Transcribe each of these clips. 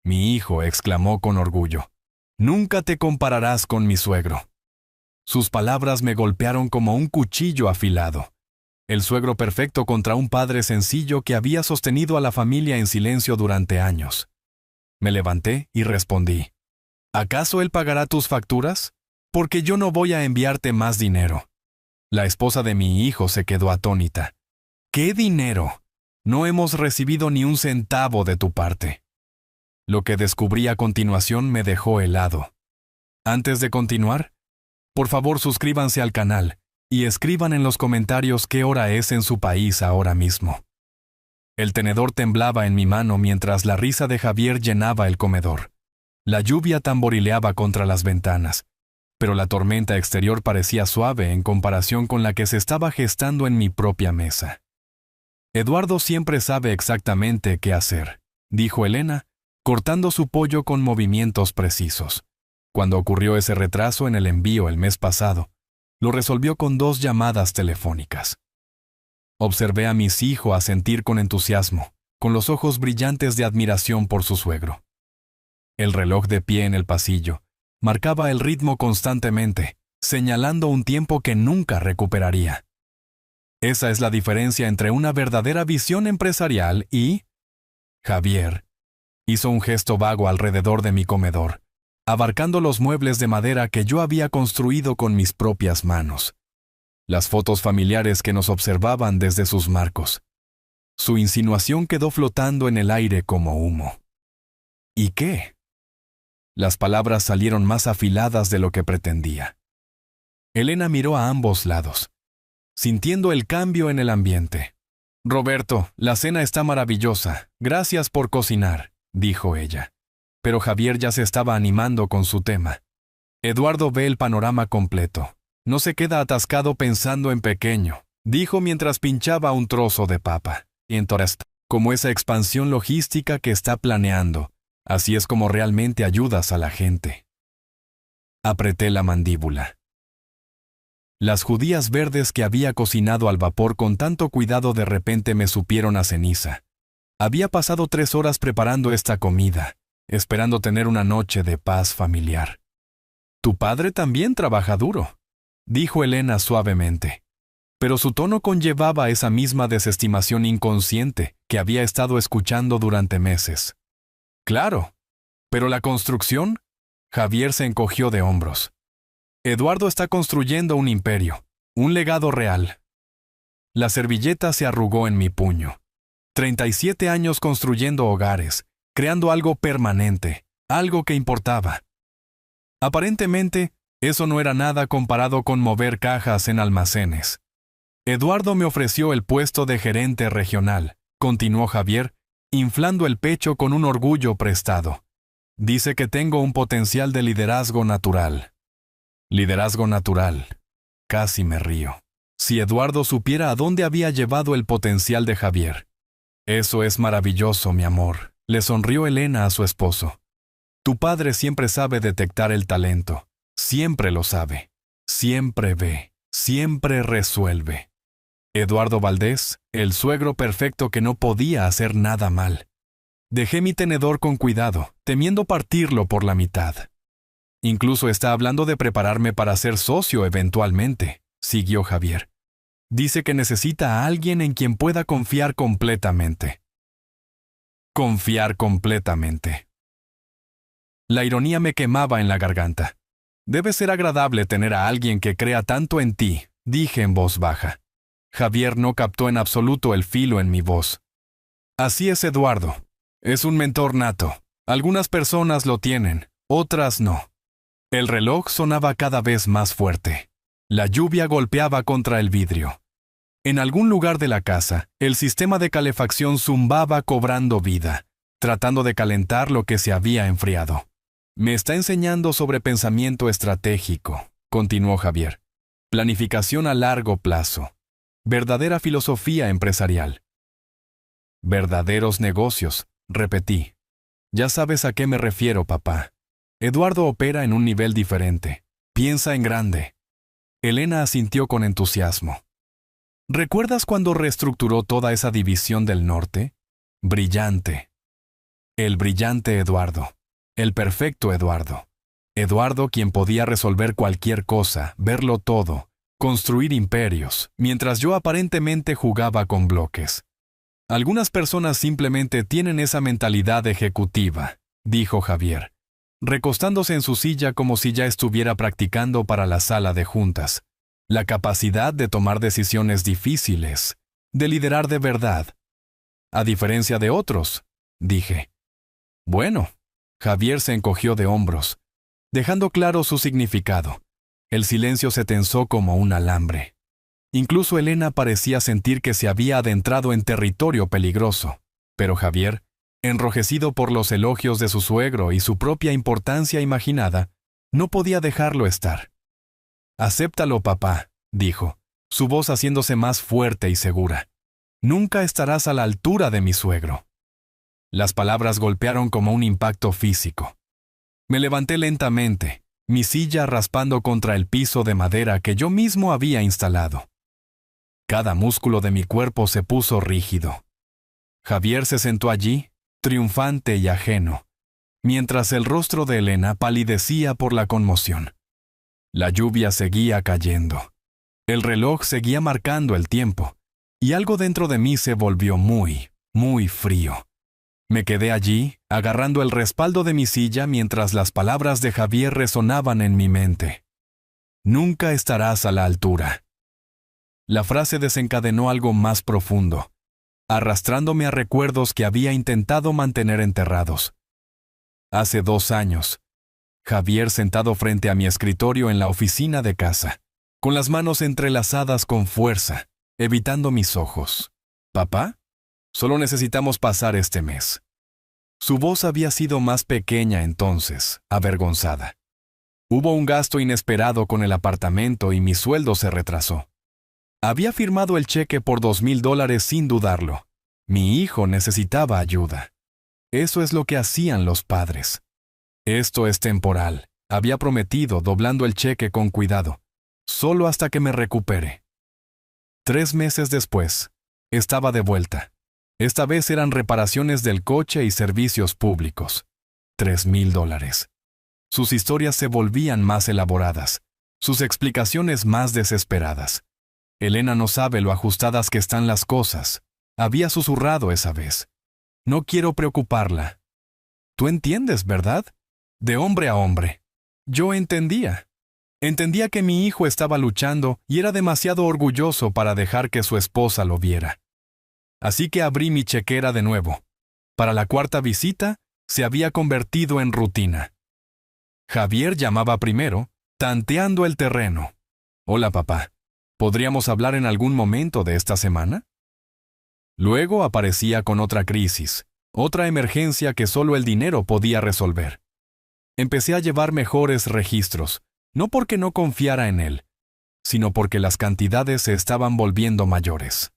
Mi hijo exclamó con orgullo. Nunca te compararás con mi suegro. Sus palabras me golpearon como un cuchillo afilado. El suegro perfecto contra un padre sencillo que había sostenido a la familia en silencio durante años. Me levanté y respondí. ¿Acaso él pagará tus facturas? Porque yo no voy a enviarte más dinero. La esposa de mi hijo se quedó atónita. ¿Qué dinero? No hemos recibido ni un centavo de tu parte. Lo que descubrí a continuación me dejó helado. Antes de continuar, por favor suscríbanse al canal y escriban en los comentarios qué hora es en su país ahora mismo. El tenedor temblaba en mi mano mientras la risa de Javier llenaba el comedor. La lluvia tamborileaba contra las ventanas, pero la tormenta exterior parecía suave en comparación con la que se estaba gestando en mi propia mesa. Eduardo siempre sabe exactamente qué hacer, dijo Elena, cortando su pollo con movimientos precisos. Cuando ocurrió ese retraso en el envío el mes pasado, lo resolvió con 2 llamadas telefónicas. Observé a mis hijos asentir con entusiasmo, con los ojos brillantes de admiración por su suegro. El reloj de pie en el pasillo marcaba el ritmo constantemente, señalando un tiempo que nunca recuperaría. Esa es la diferencia entre una verdadera visión empresarial y... Javier hizo un gesto vago alrededor de mi comedor, abarcando los muebles de madera que yo había construido con mis propias manos. Las fotos familiares que nos observaban desde sus marcos. Su insinuación quedó flotando en el aire como humo. ¿Y qué? Las palabras salieron más afiladas de lo que pretendía. Elena miró a ambos lados, sintiendo el cambio en el ambiente. Roberto, la cena está maravillosa. Gracias por cocinar, dijo ella. Pero Javier ya se estaba animando con su tema. Eduardo ve el panorama completo. No se queda atascado pensando en pequeño, dijo mientras pinchaba un trozo de papa. Entonces, como esa expansión logística que está planeando, así es como realmente ayudas a la gente. Apreté la mandíbula. Las judías verdes que había cocinado al vapor con tanto cuidado de repente me supieron a ceniza. Había pasado 3 horas preparando esta comida, esperando tener una noche de paz familiar. Tu padre también trabaja duro, dijo Elena suavemente. Pero su tono conllevaba esa misma desestimación inconsciente que había estado escuchando durante meses. Claro, pero la construcción... Javier se encogió de hombros. Eduardo está construyendo un imperio, un legado real. La servilleta se arrugó en mi puño. 37 años construyendo hogares, creando algo permanente, algo que importaba. Aparentemente, eso no era nada comparado con mover cajas en almacenes. Eduardo me ofreció el puesto de gerente regional, continuó Javier, inflando el pecho con un orgullo prestado. Dice que tengo un potencial de liderazgo natural. Liderazgo natural. Casi me río. Si Eduardo supiera a dónde había llevado el potencial de Javier. Eso es maravilloso, mi amor, le sonrió Elena a su esposo. Tu padre siempre sabe detectar el talento. Siempre lo sabe. Siempre ve. Siempre resuelve. Eduardo Valdés, el suegro perfecto que no podía hacer nada mal. Dejé mi tenedor con cuidado, temiendo partirlo por la mitad. Incluso está hablando de prepararme para ser socio eventualmente, siguió Javier. Dice que necesita a alguien en quien pueda confiar completamente. Confiar completamente. La ironía me quemaba en la garganta. Debe ser agradable tener a alguien que crea tanto en ti, dije en voz baja. Javier no captó en absoluto el filo en mi voz. Así es, Eduardo. Es un mentor nato. Algunas personas lo tienen, otras no. El reloj sonaba cada vez más fuerte. La lluvia golpeaba contra el vidrio. En algún lugar de la casa, el sistema de calefacción zumbaba cobrando vida, tratando de calentar lo que se había enfriado. Me está enseñando sobre pensamiento estratégico, continuó Javier. Planificación a largo plazo. Verdadera filosofía empresarial. Verdaderos negocios, repetí. Ya sabes a qué me refiero, papá. Eduardo opera en un nivel diferente. Piensa en grande. Elena asintió con entusiasmo. ¿Recuerdas cuando reestructuró toda esa división del norte? Brillante. El brillante Eduardo. El perfecto Eduardo. Eduardo quien podía resolver cualquier cosa, verlo todo, construir imperios, mientras yo aparentemente jugaba con bloques. Algunas personas simplemente tienen esa mentalidad ejecutiva, dijo Javier, recostándose en su silla como si ya estuviera practicando para la sala de juntas. La capacidad de tomar decisiones difíciles, de liderar de verdad. A diferencia de otros, dije. Bueno, Javier se encogió de hombros, dejando claro su significado. El silencio se tensó como un alambre. Incluso Elena parecía sentir que se había adentrado en territorio peligroso, pero Javier, enrojecido por los elogios de su suegro y su propia importancia imaginada, no podía dejarlo estar. «Acéptalo, papá», dijo, su voz haciéndose más fuerte y segura. «Nunca estarás a la altura de mi suegro». Las palabras golpearon como un impacto físico. Me levanté lentamente, mi silla raspando contra el piso de madera que yo mismo había instalado. Cada músculo de mi cuerpo se puso rígido. Javier se sentó allí, triunfante y ajeno, mientras el rostro de Elena palidecía por la conmoción. La lluvia seguía cayendo. El reloj seguía marcando el tiempo, y algo dentro de mí se volvió muy, muy frío. Me quedé allí, agarrando el respaldo de mi silla mientras las palabras de Javier resonaban en mi mente. «Nunca estarás a la altura». La frase desencadenó algo más profundo, arrastrándome a recuerdos que había intentado mantener enterrados. Hace 2 años, Javier sentado frente a mi escritorio en la oficina de casa, con las manos entrelazadas con fuerza, evitando mis ojos. «¿Papá? Solo necesitamos pasar este mes». Su voz había sido más pequeña entonces, avergonzada. Hubo un gasto inesperado con el apartamento y mi sueldo se retrasó. Había firmado el cheque por $2,000 sin dudarlo. Mi hijo necesitaba ayuda. Eso es lo que hacían los padres. «Esto es temporal», había prometido, doblando el cheque con cuidado, solo hasta que me recupere. 3 meses después, estaba de vuelta. Esta vez eran reparaciones del coche y servicios públicos. $3,000. Sus historias se volvían más elaboradas, sus explicaciones más desesperadas. «Elena no sabe lo ajustadas que están las cosas», había susurrado esa vez. «No quiero preocuparla». «Tú entiendes, ¿verdad?» De hombre a hombre. Yo entendía. Entendía que mi hijo estaba luchando y era demasiado orgulloso para dejar que su esposa lo viera. Así que abrí mi chequera de nuevo. Para la 4ª visita, se había convertido en rutina. Javier llamaba primero, tanteando el terreno. «Hola, papá. ¿Podríamos hablar en algún momento de esta semana?» Luego aparecía con otra crisis, otra emergencia que solo el dinero podía resolver. Empecé a llevar mejores registros, no porque no confiara en él, sino porque las cantidades se estaban volviendo mayores.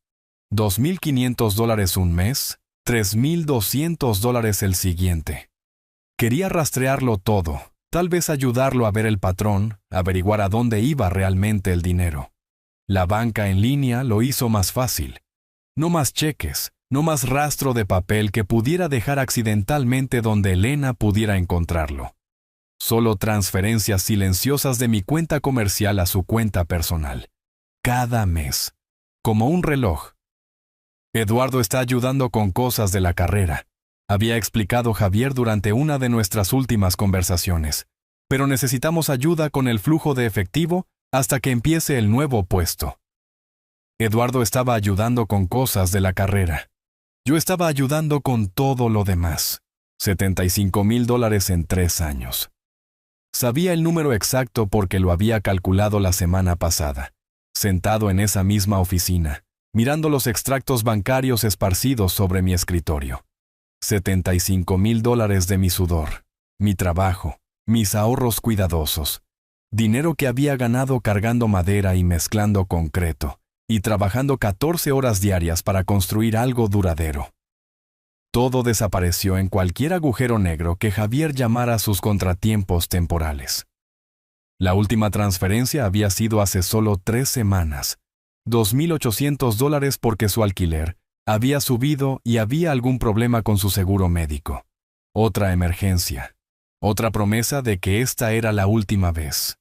$2,500 un mes, $3,200 el siguiente. Quería rastrearlo todo, tal vez ayudarlo a ver el patrón, averiguar a dónde iba realmente el dinero. La banca en línea lo hizo más fácil. No más cheques, no más rastro de papel que pudiera dejar accidentalmente donde Elena pudiera encontrarlo. Solo transferencias silenciosas de mi cuenta comercial a su cuenta personal. Cada mes. Como un reloj. «Eduardo está ayudando con cosas de la carrera», había explicado Javier durante una de nuestras últimas conversaciones. «Pero necesitamos ayuda con el flujo de efectivo hasta que empiece el nuevo puesto». Eduardo estaba ayudando con cosas de la carrera. Yo estaba ayudando con todo lo demás. $75,000 en 3 años. Sabía el número exacto porque lo había calculado la semana pasada, sentado en esa misma oficina, mirando los extractos bancarios esparcidos sobre mi escritorio. $75,000 de mi sudor, mi trabajo, mis ahorros cuidadosos, dinero que había ganado cargando madera y mezclando concreto, y trabajando 14 horas diarias para construir algo duradero. Todo desapareció en cualquier agujero negro que Javier llamara sus contratiempos temporales. La última transferencia había sido hace solo 3 semanas. $2,800 porque su alquiler había subido y había algún problema con su seguro médico. Otra emergencia. Otra promesa de que esta era la última vez.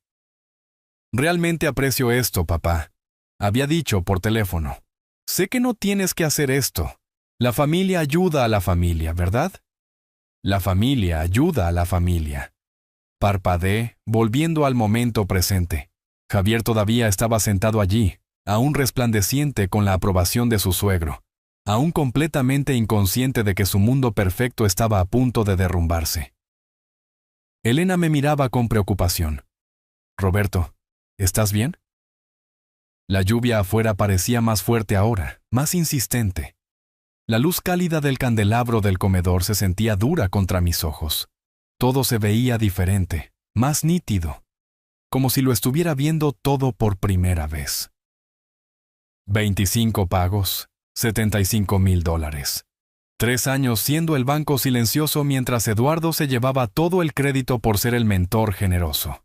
Realmente aprecio esto, papá. Había dicho por teléfono. Sé que no tienes que hacer esto. La familia ayuda a la familia, ¿verdad? La familia ayuda a la familia. Parpadeé, volviendo al momento presente. Javier todavía estaba sentado allí, aún resplandeciente con la aprobación de su suegro, aún completamente inconsciente de que su mundo perfecto estaba a punto de derrumbarse. Elena me miraba con preocupación. Roberto, ¿estás bien? La lluvia afuera parecía más fuerte ahora, más insistente. La luz cálida del candelabro del comedor se sentía dura contra mis ojos. Todo se veía diferente, más nítido, como si lo estuviera viendo todo por primera vez. 25 pagos, $75,000. 3 años siendo el banco silencioso mientras Eduardo se llevaba todo el crédito por ser el mentor generoso.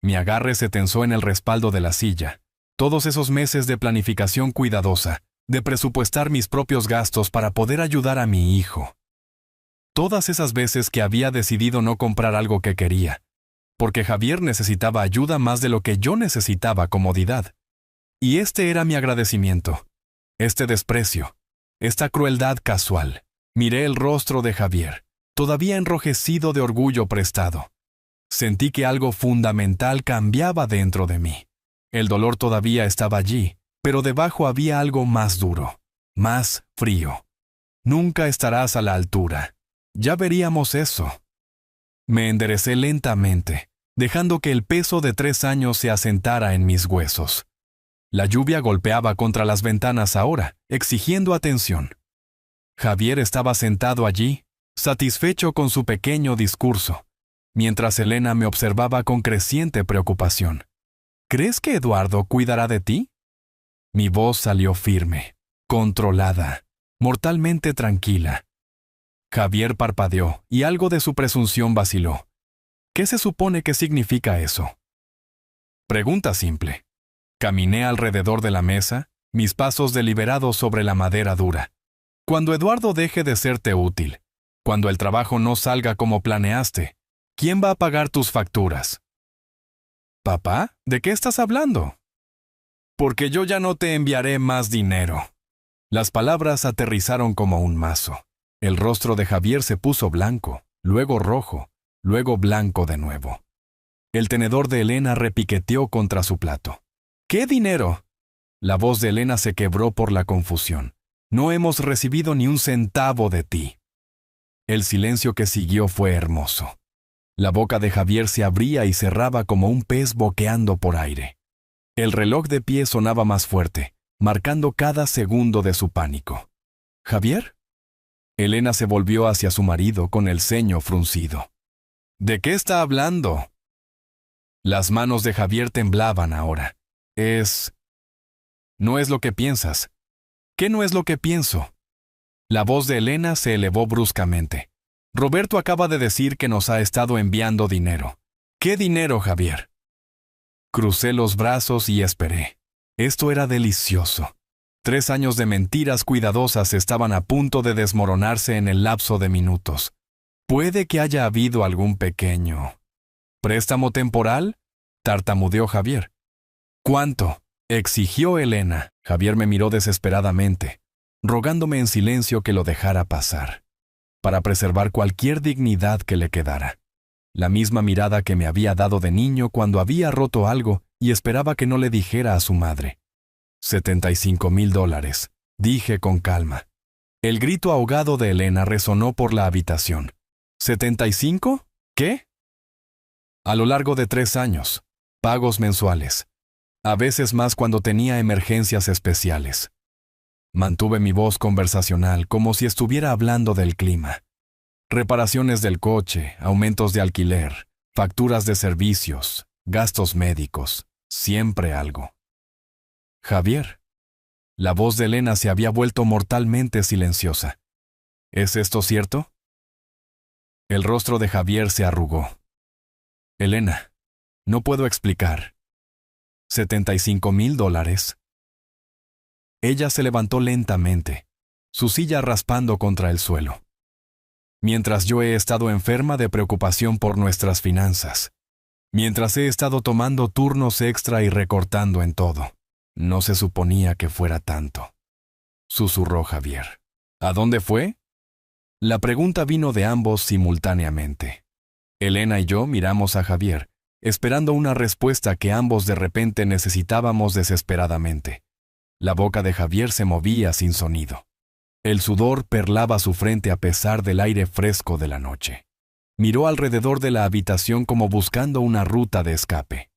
Mi agarre se tensó en el respaldo de la silla. Todos esos meses de planificación cuidadosa, de presupuestar mis propios gastos para poder ayudar a mi hijo. Todas esas veces que había decidido no comprar algo que quería, porque Javier necesitaba ayuda más de lo que yo necesitaba comodidad. Y este era mi agradecimiento, este desprecio, esta crueldad casual. Miré el rostro de Javier, todavía enrojecido de orgullo prestado. Sentí que algo fundamental cambiaba dentro de mí. El dolor todavía estaba allí, pero debajo había algo más duro, más frío. Nunca estarás a la altura. Ya veríamos eso. Me enderecé lentamente, dejando que el peso de 3 años se asentara en mis huesos. La lluvia golpeaba contra las ventanas ahora, exigiendo atención. Javier estaba sentado allí, satisfecho con su pequeño discurso, mientras Elena me observaba con creciente preocupación. ¿Crees que Eduardo cuidará de ti? Mi voz salió firme, controlada, mortalmente tranquila. Javier parpadeó y algo de su presunción vaciló. ¿Qué se supone que significa eso? Pregunta simple. Caminé alrededor de la mesa, mis pasos deliberados sobre la madera dura. Cuando Eduardo deje de serte útil, cuando el trabajo no salga como planeaste, ¿quién va a pagar tus facturas? ¿Papá? ¿De qué estás hablando? Porque yo ya no te enviaré más dinero. Las palabras aterrizaron como un mazo. El rostro de Javier se puso blanco, luego rojo, luego blanco de nuevo. El tenedor de Elena repiqueteó contra su plato. ¿Qué dinero? La voz de Elena se quebró por la confusión. No hemos recibido ni un centavo de ti. El silencio que siguió fue hermoso. La boca de Javier se abría y cerraba como un pez boqueando por aire. El reloj de pie sonaba más fuerte, marcando cada segundo de su pánico. ¿Javier? Elena se volvió hacia su marido con el ceño fruncido. ¿De qué está hablando? Las manos de Javier temblaban ahora. No es lo que piensas. ¿Qué no es lo que pienso? La voz de Elena se elevó bruscamente. Roberto acaba de decir que nos ha estado enviando dinero. ¿Qué dinero, Javier? Crucé los brazos y esperé. Esto era delicioso. 3 años de mentiras cuidadosas estaban a punto de desmoronarse en el lapso de minutos. Puede que haya habido algún pequeño ¿préstamo temporal? Tartamudeó Javier. ¿Cuánto? Exigió Elena. Javier me miró desesperadamente, rogándome en silencio que lo dejara pasar, para preservar cualquier dignidad que le quedara. La misma mirada que me había dado de niño cuando había roto algo y esperaba que no le dijera a su madre. $75,000, dije con calma. El grito ahogado de Elena resonó por la habitación. ¿75? ¿Qué? A lo largo de 3 años, pagos mensuales. A veces más cuando tenía emergencias especiales. Mantuve mi voz conversacional como si estuviera hablando del clima. Reparaciones del coche, aumentos de alquiler, facturas de servicios, gastos médicos, siempre algo. Javier. La voz de Elena se había vuelto mortalmente silenciosa. ¿Es esto cierto? El rostro de Javier se arrugó. Elena, no puedo explicar. $75,000. Ella se levantó lentamente, su silla raspando contra el suelo. mientras yo he estado enferma de preocupación por nuestras finanzas, mientras he estado tomando turnos extra y recortando en todo. No se suponía que fuera tanto, susurró Javier. ¿A dónde fue? La pregunta vino de ambos simultáneamente. Elena y yo miramos a Javier, esperando una respuesta que ambos de repente necesitábamos desesperadamente. La boca de Javier se movía sin sonido. El sudor perlaba su frente a pesar del aire fresco de la noche. Miró alrededor de la habitación como buscando una ruta de escape.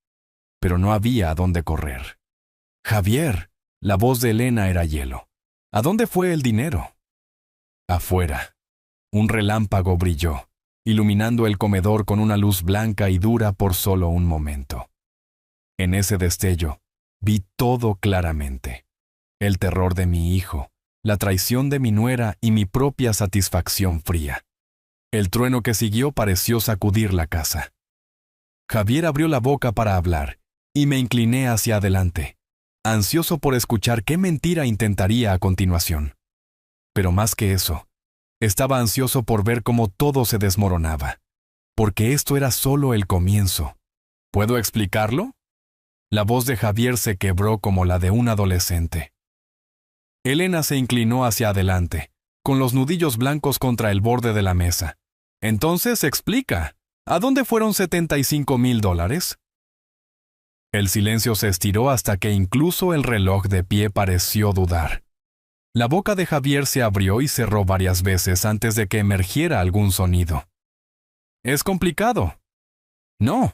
Pero no había a dónde correr. «Javier», la voz de Elena era hielo. «¿A dónde fue el dinero?» Afuera. Un relámpago brilló, iluminando el comedor con una luz blanca y dura por solo un momento. En ese destello, vi todo claramente. El terror de mi hijo, la traición de mi nuera y mi propia satisfacción fría. El trueno que siguió pareció sacudir la casa. Javier abrió la boca para hablar, y me incliné hacia adelante, ansioso por escuchar qué mentira intentaría a continuación. Pero más que eso, estaba ansioso por ver cómo todo se desmoronaba, porque esto era solo el comienzo. ¿Puedo explicarlo? La voz de Javier se quebró como la de un adolescente. Elena se inclinó hacia adelante, con los nudillos blancos contra el borde de la mesa. Entonces, explica, ¿a dónde fueron $75,000? El silencio se estiró hasta que incluso el reloj de pie pareció dudar. La boca de Javier se abrió y cerró varias veces antes de que emergiera algún sonido. «Es complicado». «No».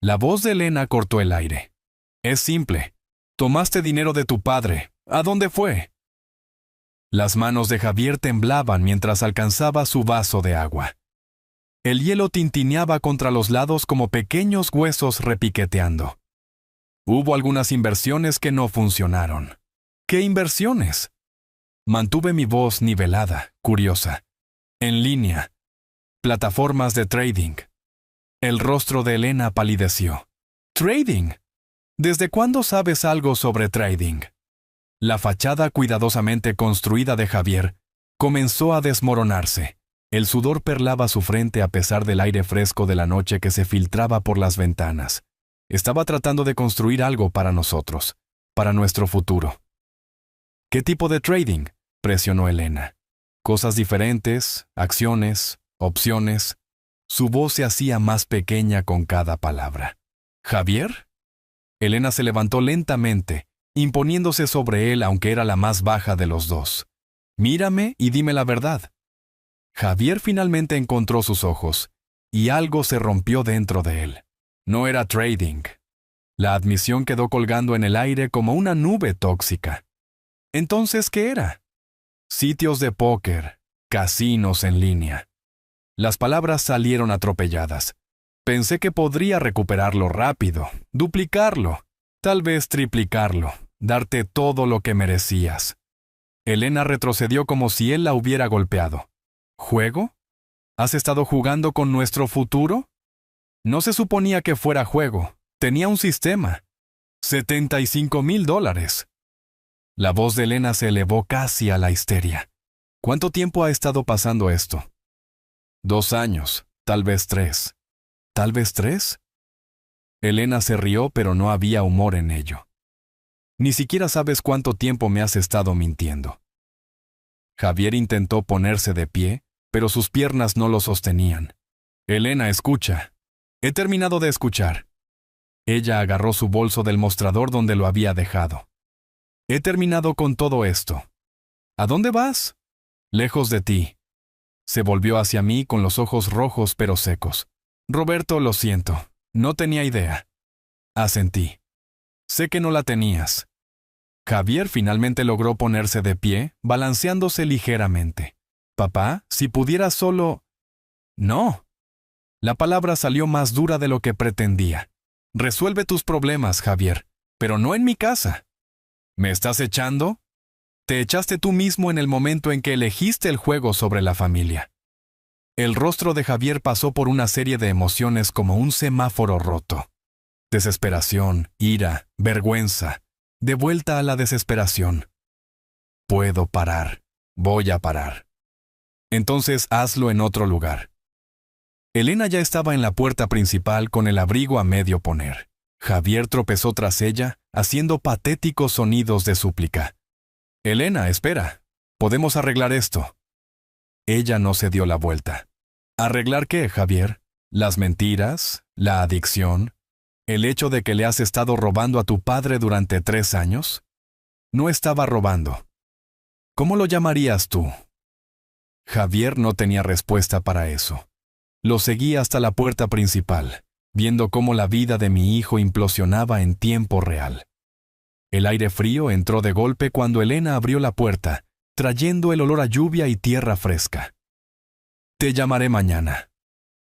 La voz de Elena cortó el aire. «Es simple. Tomaste dinero de tu padre. ¿A dónde fue?» Las manos de Javier temblaban mientras alcanzaba su vaso de agua. El hielo tintineaba contra los lados como pequeños huesos repiqueteando. Hubo algunas inversiones que no funcionaron. ¿Qué inversiones? Mantuve mi voz nivelada, curiosa. En línea. Plataformas de trading. El rostro de Elena palideció. ¿Trading? ¿Desde cuándo sabes algo sobre trading? La fachada cuidadosamente construida de Javier comenzó a desmoronarse. El sudor perlaba su frente a pesar del aire fresco de la noche que se filtraba por las ventanas. Estaba tratando de construir algo para nosotros, para nuestro futuro. ¿Qué tipo de trading?, presionó Elena. Cosas diferentes, acciones, opciones. Su voz se hacía más pequeña con cada palabra. ¿Javier? Elena se levantó lentamente, imponiéndose sobre él aunque era la más baja de los dos. Mírame y dime la verdad. Javier finalmente encontró sus ojos, y algo se rompió dentro de él. No era trading. La admisión quedó colgando en el aire como una nube tóxica. ¿Entonces qué era? Sitios de póker, casinos en línea. Las palabras salieron atropelladas. Pensé que podría recuperarlo rápido, duplicarlo, tal vez triplicarlo, darte todo lo que merecías. Elena retrocedió como si él la hubiera golpeado. ¿Juego? ¿Has estado jugando con nuestro futuro? No se suponía que fuera juego. Tenía un sistema. $75,000. La voz de Elena se elevó casi a la histeria. ¿Cuánto tiempo ha estado pasando esto? 2 años, tal vez 3. ¿Tal vez 3? Elena se rió, pero no había humor en ello. Ni siquiera sabes cuánto tiempo me has estado mintiendo. Javier intentó ponerse de pie, pero sus piernas no lo sostenían. Elena, escucha. He terminado de escuchar. Ella agarró su bolso del mostrador donde lo había dejado. He terminado con todo esto. ¿A dónde vas? Lejos de ti. Se volvió hacia mí con los ojos rojos pero secos. Roberto, lo siento. No tenía idea. Asentí. Sé que no la tenías. Javier finalmente logró ponerse de pie, balanceándose ligeramente. Papá, si pudiera solo... No. La palabra salió más dura de lo que pretendía. Resuelve tus problemas, Javier, pero no en mi casa. ¿Me estás echando? Te echaste tú mismo en el momento en que elegiste el juego sobre la familia. El rostro de Javier pasó por una serie de emociones como un semáforo roto. Desesperación, ira, vergüenza, de vuelta a la desesperación. Puedo parar. Voy a parar. Entonces hazlo en otro lugar. Elena ya estaba en la puerta principal con el abrigo a medio poner. Javier tropezó tras ella, haciendo patéticos sonidos de súplica. Elena, espera. Podemos arreglar esto. Ella no se dio la vuelta. ¿Arreglar qué, Javier? ¿Las mentiras? ¿La adicción? ¿El hecho de que le has estado robando a tu padre durante 3 años? No estaba robando. ¿Cómo lo llamarías tú? Javier no tenía respuesta para eso. Lo seguí hasta la puerta principal, viendo cómo la vida de mi hijo implosionaba en tiempo real. El aire frío entró de golpe cuando Elena abrió la puerta, trayendo el olor a lluvia y tierra fresca. «Te llamaré mañana»,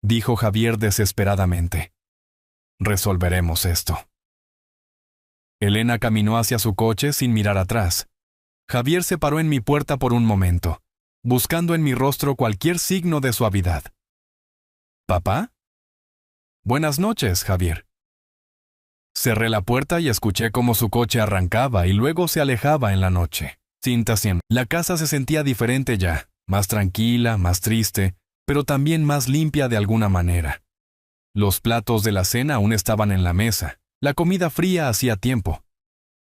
dijo Javier desesperadamente. «Resolveremos esto». Elena caminó hacia su coche sin mirar atrás. Javier se paró en mi puerta por un momento, buscando en mi rostro cualquier signo de suavidad. «¿Papá?» «Buenas noches, Javier». Cerré la puerta y escuché cómo su coche arrancaba y luego se alejaba en la noche. La casa se sentía diferente ya, más tranquila, más triste, pero también más limpia de alguna manera. Los platos de la cena aún estaban en la mesa, la comida fría hacía tiempo.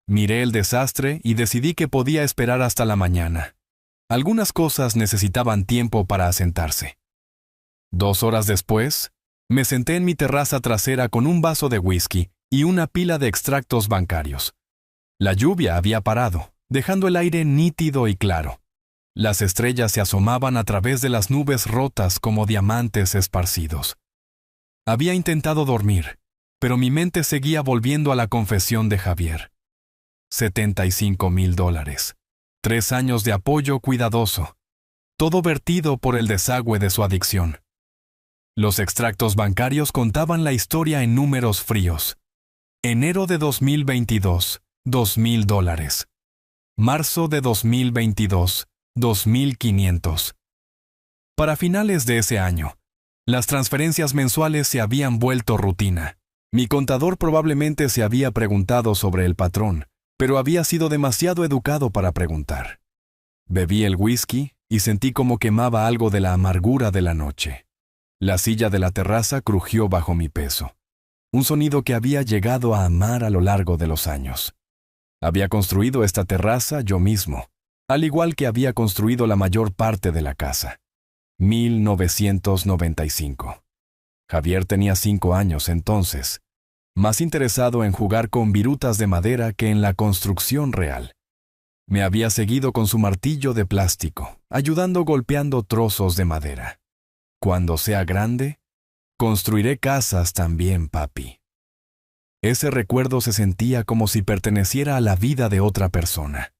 Miré el desastre y decidí que podía esperar hasta la mañana. Algunas cosas necesitaban tiempo para asentarse. 2 horas después, me senté en mi terraza trasera con un vaso de whisky y una pila de extractos bancarios. La lluvia había parado, dejando el aire nítido y claro. Las estrellas se asomaban a través de las nubes rotas como diamantes esparcidos. Había intentado dormir, pero mi mente seguía volviendo a la confesión de Javier. $75,000. 3 años de apoyo cuidadoso. Todo vertido por el desagüe de su adicción. Los extractos bancarios contaban la historia en números fríos. Enero de 2022, $2,000. Marzo de 2022, $2,500. Para finales de ese año, las transferencias mensuales se habían vuelto rutina. Mi contador probablemente se había preguntado sobre el patrón, pero había sido demasiado educado para preguntar. Bebí el whisky y sentí como quemaba algo de la amargura de la noche. La silla de la terraza crujió bajo mi peso. Un sonido que había llegado a amar a lo largo de los años. Había construido esta terraza yo mismo, al igual que había construido la mayor parte de la casa. 1995. Javier tenía 5 años entonces, más interesado en jugar con virutas de madera que en la construcción real. Me había seguido con su martillo de plástico, ayudando golpeando trozos de madera. Cuando sea grande, construiré casas también, papi. Ese recuerdo se sentía como si perteneciera a la vida de otra persona.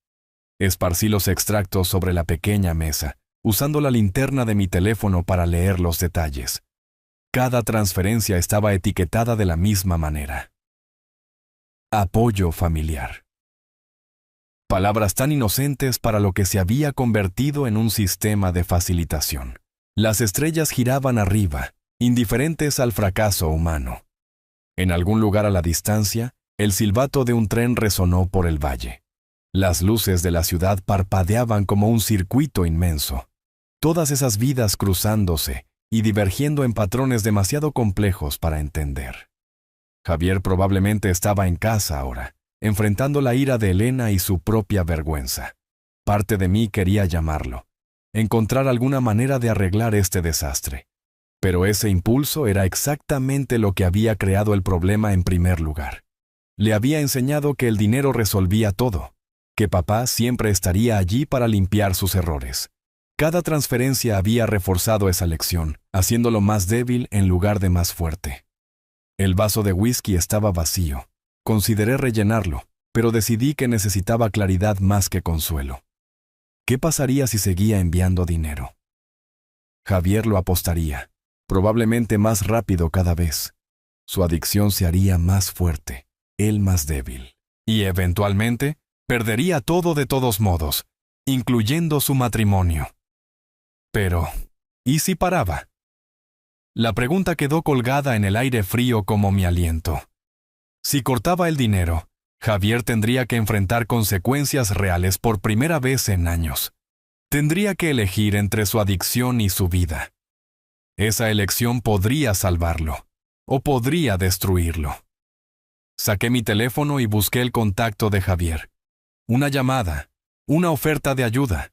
Esparcí los extractos sobre la pequeña mesa, usando la linterna de mi teléfono para leer los detalles. Cada transferencia estaba etiquetada de la misma manera. Apoyo familiar. Palabras tan inocentes para lo que se había convertido en un sistema de facilitación. Las estrellas giraban arriba, indiferentes al fracaso humano. En algún lugar a la distancia, el silbato de un tren resonó por el valle. Las luces de la ciudad parpadeaban como un circuito inmenso. Todas esas vidas cruzándose y divergiendo en patrones demasiado complejos para entender. Javier probablemente estaba en casa ahora, enfrentando la ira de Elena y su propia vergüenza. Parte de mí quería llamarlo, encontrar alguna manera de arreglar este desastre. Pero ese impulso era exactamente lo que había creado el problema en primer lugar. Le había enseñado que el dinero resolvía todo, que papá siempre estaría allí para limpiar sus errores. Cada transferencia había reforzado esa lección, haciéndolo más débil en lugar de más fuerte. El vaso de whisky estaba vacío. Consideré rellenarlo, pero decidí que necesitaba claridad más que consuelo. ¿Qué pasaría si seguía enviando dinero? Javier lo apostaría, probablemente más rápido cada vez. Su adicción se haría más fuerte, él más débil. Y eventualmente, perdería todo de todos modos, incluyendo su matrimonio. Pero, ¿y si paraba? La pregunta quedó colgada en el aire frío como mi aliento. Si cortaba el dinero, Javier tendría que enfrentar consecuencias reales por primera vez en años. Tendría que elegir entre su adicción y su vida. Esa elección podría salvarlo, o podría destruirlo. Saqué mi teléfono y busqué el contacto de Javier. Una llamada, una oferta de ayuda.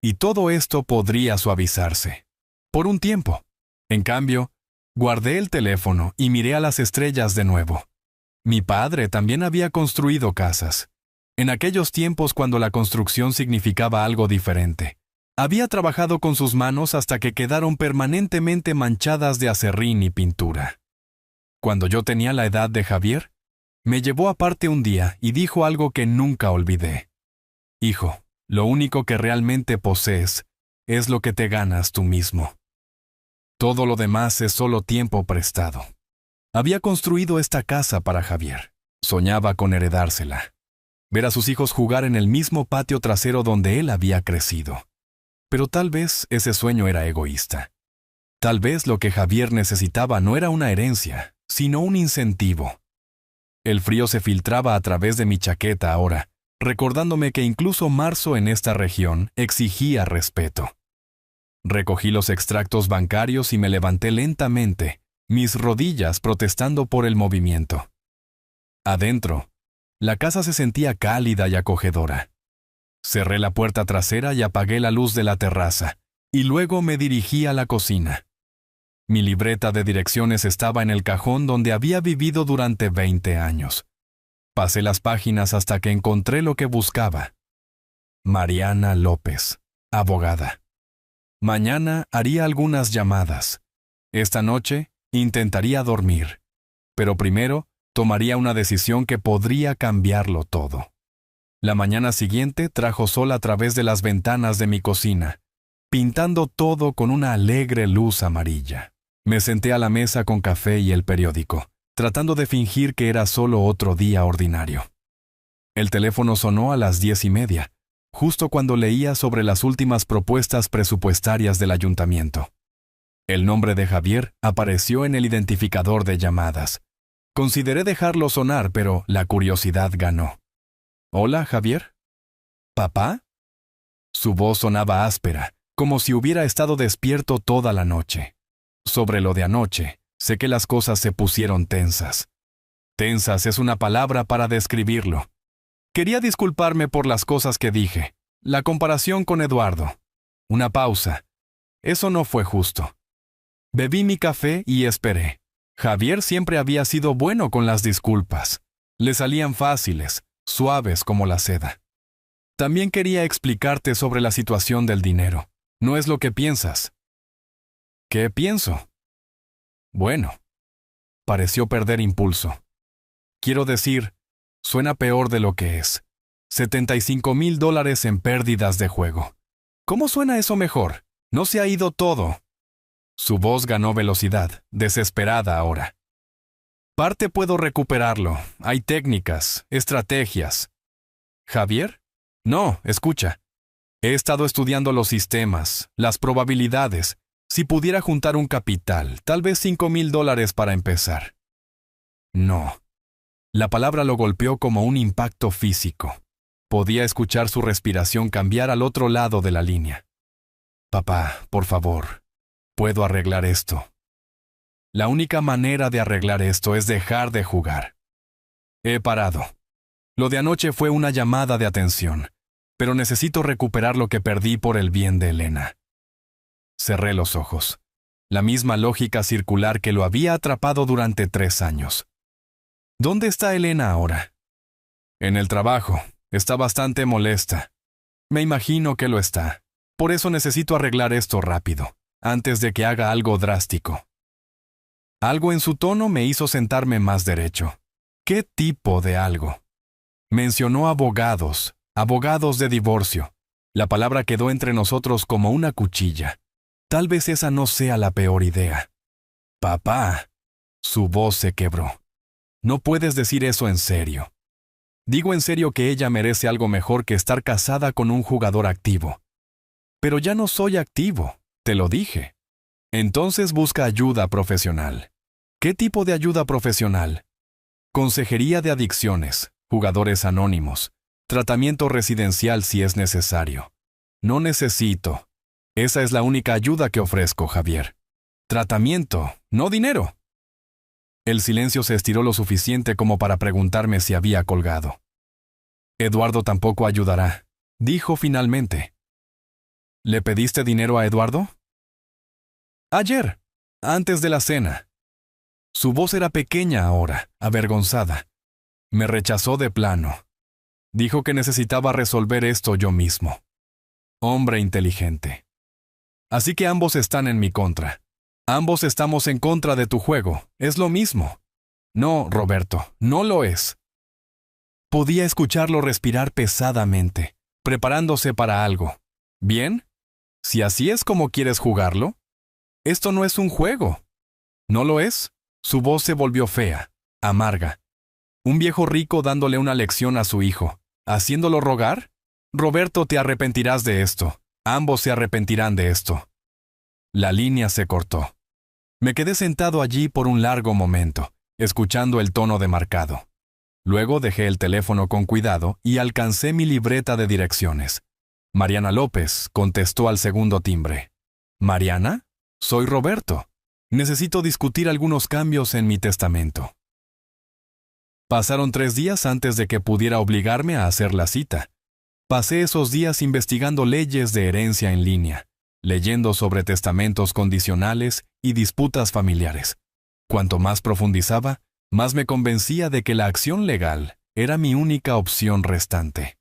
Y todo esto podría suavizarse. Por un tiempo. En cambio, guardé el teléfono y miré a las estrellas de nuevo. Mi padre también había construido casas. En aquellos tiempos cuando la construcción significaba algo diferente. Había trabajado con sus manos hasta que quedaron permanentemente manchadas de acerrín y pintura. Cuando yo tenía la edad de Javier, me llevó aparte un día y dijo algo que nunca olvidé. Hijo, lo único que realmente posees es lo que te ganas tú mismo. Todo lo demás es solo tiempo prestado. Había construido esta casa para Javier. Soñaba con heredársela. Ver a sus hijos jugar en el mismo patio trasero donde él había crecido. Pero tal vez ese sueño era egoísta. Tal vez lo que Javier necesitaba no era una herencia, sino un incentivo. El frío se filtraba a través de mi chaqueta ahora, recordándome que incluso marzo en esta región exigía respeto. Recogí los extractos bancarios y me levanté lentamente, mis rodillas protestando por el movimiento. Adentro, la casa se sentía cálida y acogedora. Cerré la puerta trasera y apagué la luz de la terraza, y luego me dirigí a la cocina. Mi libreta de direcciones estaba en el cajón donde había vivido durante 20 años. Pasé las páginas hasta que encontré lo que buscaba. Mariana López, abogada. Mañana haría algunas llamadas. Esta noche intentaría dormir. Pero primero tomaría una decisión que podría cambiarlo todo. La mañana siguiente trajo sol a través de las ventanas de mi cocina, pintando todo con una alegre luz amarilla. Me senté a la mesa con café y el periódico, tratando de fingir que era solo otro día ordinario. El teléfono sonó a las 10:30, justo cuando leía sobre las últimas propuestas presupuestarias del ayuntamiento. El nombre de Javier apareció en el identificador de llamadas. Consideré dejarlo sonar, pero la curiosidad ganó. «Hola, Javier». «¿Papá?» Su voz sonaba áspera, como si hubiera estado despierto toda la noche. Sobre lo de anoche, sé que las cosas se pusieron tensas. Tensas es una palabra para describirlo. Quería disculparme por las cosas que dije. La comparación con Eduardo. Una pausa. Eso no fue justo. Bebí mi café y esperé. Javier siempre había sido bueno con las disculpas. Le salían fáciles, suaves como la seda. También quería explicarte sobre la situación del dinero. No es lo que piensas. ¿Qué pienso? Bueno. Pareció perder impulso. Quiero decir, suena peor de lo que es. $75,000 en pérdidas de juego. ¿Cómo suena eso mejor? No se ha ido todo. Su voz ganó velocidad, desesperada ahora. Parte puedo recuperarlo. Hay técnicas, estrategias. ¿Javier? No, escucha. He estado estudiando los sistemas, las probabilidades. Si pudiera juntar un capital, tal vez $5,000 para empezar. No. La palabra lo golpeó como un impacto físico. Podía escuchar su respiración cambiar al otro lado de la línea. Papá, por favor, puedo arreglar esto. La única manera de arreglar esto es dejar de jugar. He parado. Lo de anoche fue una llamada de atención, pero necesito recuperar lo que perdí por el bien de Elena. Cerré los ojos. La misma lógica circular que lo había atrapado durante 3 años. ¿Dónde está Elena ahora? En el trabajo. Está bastante molesta. Me imagino que lo está. Por eso necesito arreglar esto rápido, antes de que haga algo drástico. Algo en su tono me hizo sentarme más derecho. ¿Qué tipo de algo? Mencionó abogados, abogados de divorcio. La palabra quedó entre nosotros como una cuchilla. Tal vez esa no sea la peor idea. Papá. Su voz se quebró. No puedes decir eso en serio. Digo en serio que ella merece algo mejor que estar casada con un jugador activo. Pero ya no soy activo, te lo dije. Entonces busca ayuda profesional. ¿Qué tipo de ayuda profesional? Consejería de adicciones, jugadores anónimos, tratamiento residencial si es necesario. No necesito. Esa es la única ayuda que ofrezco, Javier. Tratamiento, no dinero. El silencio se estiró lo suficiente como para preguntarme si había colgado. Eduardo tampoco ayudará, dijo finalmente. ¿Le pediste dinero a Eduardo? Ayer, antes de la cena. Su voz era pequeña ahora, avergonzada. Me rechazó de plano. Dijo que necesitaba resolver esto yo mismo. Hombre inteligente. Así que ambos están en mi contra. Ambos estamos en contra de tu juego. Es lo mismo. No, Roberto, no lo es. Podía escucharlo respirar pesadamente, preparándose para algo. ¿Bien? Si así es como quieres jugarlo. Esto no es un juego. ¿No lo es? Su voz se volvió fea, amarga. Un viejo rico dándole una lección a su hijo, haciéndolo rogar. Roberto, te arrepentirás de esto. Ambos se arrepentirán de esto. La línea se cortó. Me quedé sentado allí por un largo momento, escuchando el tono demarcado. Luego dejé el teléfono con cuidado y alcancé mi libreta de direcciones. Mariana López contestó al segundo timbre. ¿Mariana? Soy Roberto. Necesito discutir algunos cambios en mi testamento. Pasaron 3 días antes de que pudiera obligarme a hacer la cita. Pasé esos días investigando leyes de herencia en línea, leyendo sobre testamentos condicionales y disputas familiares. Cuanto más profundizaba, más me convencía de que la acción legal era mi única opción restante.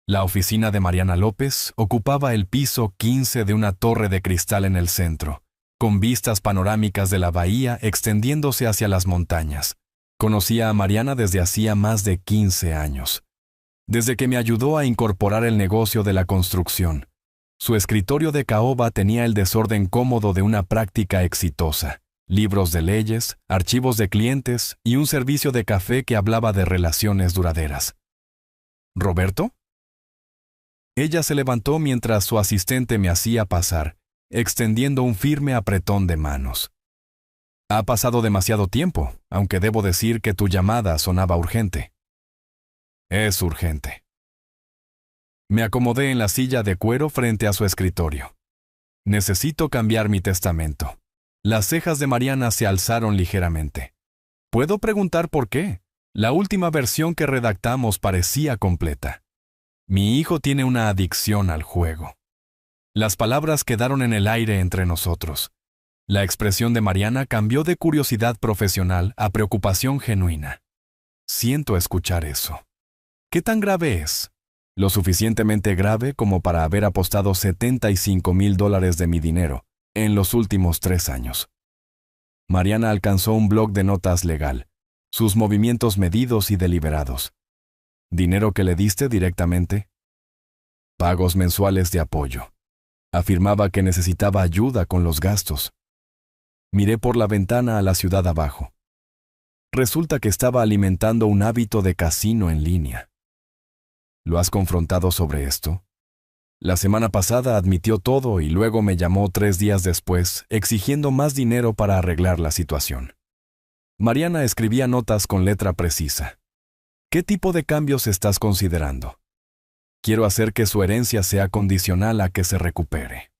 La oficina de Mariana López ocupaba el piso 15 de una torre de cristal en el centro, con vistas panorámicas de la bahía extendiéndose hacia las montañas. Conocía a Mariana desde hacía más de 15 años. Desde que me ayudó a incorporar el negocio de la construcción. Su escritorio de caoba tenía el desorden cómodo de una práctica exitosa. Libros de leyes, archivos de clientes y un servicio de café que hablaba de relaciones duraderas. ¿Roberto? Ella se levantó mientras su asistente me hacía pasar, extendiendo un firme apretón de manos. Ha pasado demasiado tiempo, aunque debo decir que tu llamada sonaba urgente. Es urgente. Me acomodé en la silla de cuero frente a su escritorio. Necesito cambiar mi testamento. Las cejas de Mariana se alzaron ligeramente. ¿Puedo preguntar por qué? La última versión que redactamos parecía completa. Mi hijo tiene una adicción al juego. Las palabras quedaron en el aire entre nosotros. La expresión de Mariana cambió de curiosidad profesional a preocupación genuina. Siento escuchar eso. ¿Qué tan grave es? Lo suficientemente grave como para haber apostado $75,000 de mi dinero en los últimos 3 años. Mariana alcanzó un bloc de notas legal, sus movimientos medidos y deliberados. ¿Dinero que le diste directamente? Pagos mensuales de apoyo. Afirmaba que necesitaba ayuda con los gastos. Miré por la ventana a la ciudad abajo. Resulta que estaba alimentando un hábito de casino en línea. ¿Lo has confrontado sobre esto? La semana pasada admitió todo y luego me llamó 3 días después, exigiendo más dinero para arreglar la situación. Mariana escribía notas con letra precisa. ¿Qué tipo de cambios estás considerando? Quiero hacer que su herencia sea condicional a que se recupere.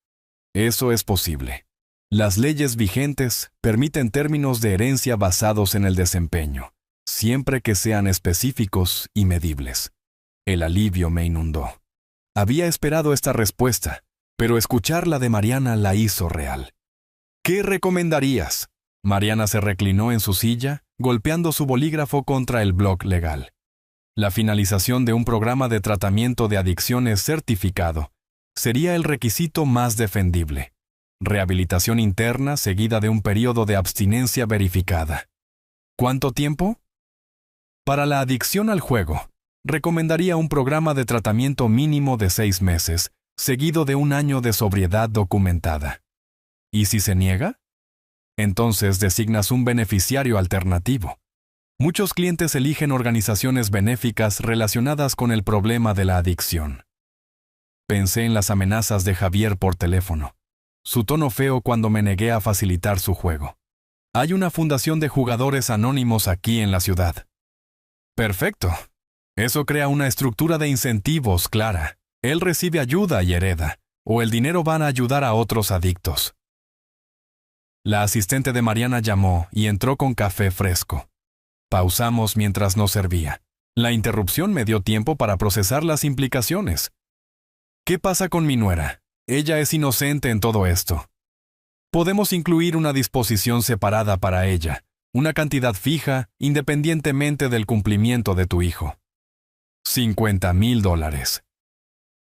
Eso es posible. Las leyes vigentes permiten términos de herencia basados en el desempeño, siempre que sean específicos y medibles. El alivio me inundó. Había esperado esta respuesta, pero escucharla de Mariana la hizo real. ¿Qué recomendarías? Mariana se reclinó en su silla, golpeando su bolígrafo contra el bloc legal. La finalización de un programa de tratamiento de adicciones certificado sería el requisito más defendible. Rehabilitación interna seguida de un periodo de abstinencia verificada. ¿Cuánto tiempo? Para la adicción al juego, recomendaría un programa de tratamiento mínimo de 6 meses, seguido de 1 año de sobriedad documentada. ¿Y si se niega? Entonces designas un beneficiario alternativo. Muchos clientes eligen organizaciones benéficas relacionadas con el problema de la adicción. Pensé en las amenazas de Javier por teléfono. Su tono feo cuando me negué a facilitar su juego. Hay una fundación de jugadores anónimos aquí en la ciudad. Perfecto. Eso crea una estructura de incentivos clara. Él recibe ayuda y hereda, o el dinero va a ayudar a otros adictos. La asistente de Mariana llamó y entró con café fresco. Pausamos mientras nos servía. La interrupción me dio tiempo para procesar las implicaciones. ¿Qué pasa con mi nuera? Ella es inocente en todo esto. Podemos incluir una disposición separada para ella, una cantidad fija, independientemente del cumplimiento de tu hijo. $50,000.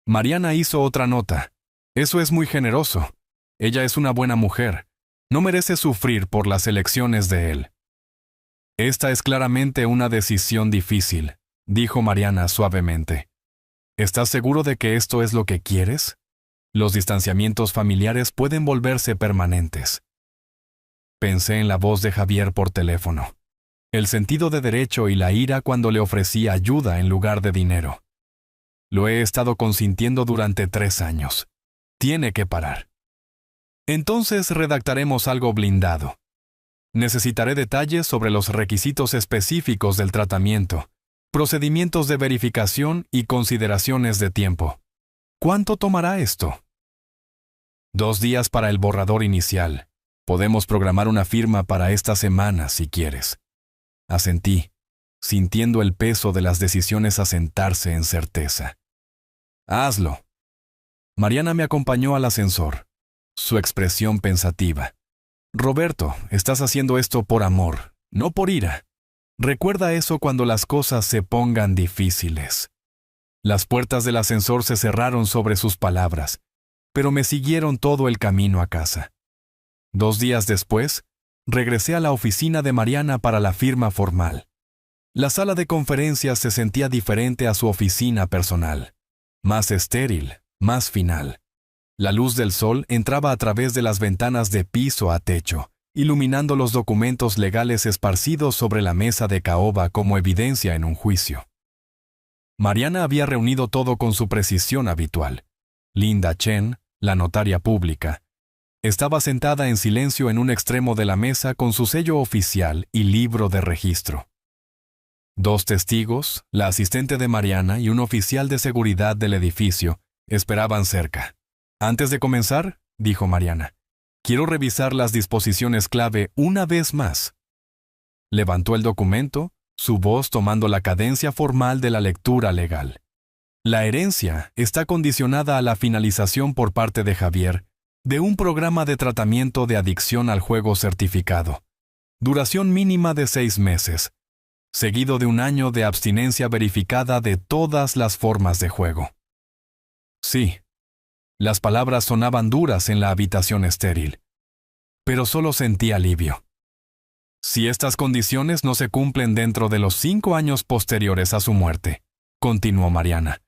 Mariana hizo otra nota. Eso es muy generoso. Ella es una buena mujer. No merece sufrir por las elecciones de él. Esta es claramente una decisión difícil, dijo Mariana suavemente. ¿Estás seguro de que esto es lo que quieres? Los distanciamientos familiares pueden volverse permanentes. Pensé en la voz de Javier por teléfono. El sentido de derecho y la ira cuando le ofrecí ayuda en lugar de dinero. Lo he estado consintiendo durante 3 años. Tiene que parar. Entonces redactaremos algo blindado. Necesitaré detalles sobre los requisitos específicos del tratamiento, procedimientos de verificación y consideraciones de tiempo. ¿Cuánto tomará esto? 2 días para el borrador inicial. Podemos programar una firma para esta semana si quieres. Asentí, sintiendo el peso de las decisiones asentarse en certeza. Hazlo. Mariana me acompañó al ascensor. Su expresión pensativa. Roberto, estás haciendo esto por amor, no por ira. Recuerda eso cuando las cosas se pongan difíciles. Las puertas del ascensor se cerraron sobre sus palabras, pero me siguieron todo el camino a casa. 2 días después, regresé a la oficina de Mariana para la firma formal. La sala de conferencias se sentía diferente a su oficina personal. Más estéril, más final. La luz del sol entraba a través de las ventanas de piso a techo, iluminando los documentos legales esparcidos sobre la mesa de caoba como evidencia en un juicio. Mariana había reunido todo con su precisión habitual. Linda Chen, la notaria pública, estaba sentada en silencio en un extremo de la mesa con su sello oficial y libro de registro. 2 testigos, la asistente de Mariana y un oficial de seguridad del edificio, esperaban cerca. Antes de comenzar, dijo Mariana, quiero revisar las disposiciones clave una vez más. Levantó el documento, su voz tomando la cadencia formal de la lectura legal. La herencia está condicionada a la finalización por parte de Javier de un programa de tratamiento de adicción al juego certificado. Duración mínima de 6 meses, seguido de 1 año de abstinencia verificada de todas las formas de juego. Sí. Las palabras sonaban duras en la habitación estéril, pero solo sentí alivio. Si estas condiciones no se cumplen dentro de los 5 años posteriores a su muerte, continuó Mariana,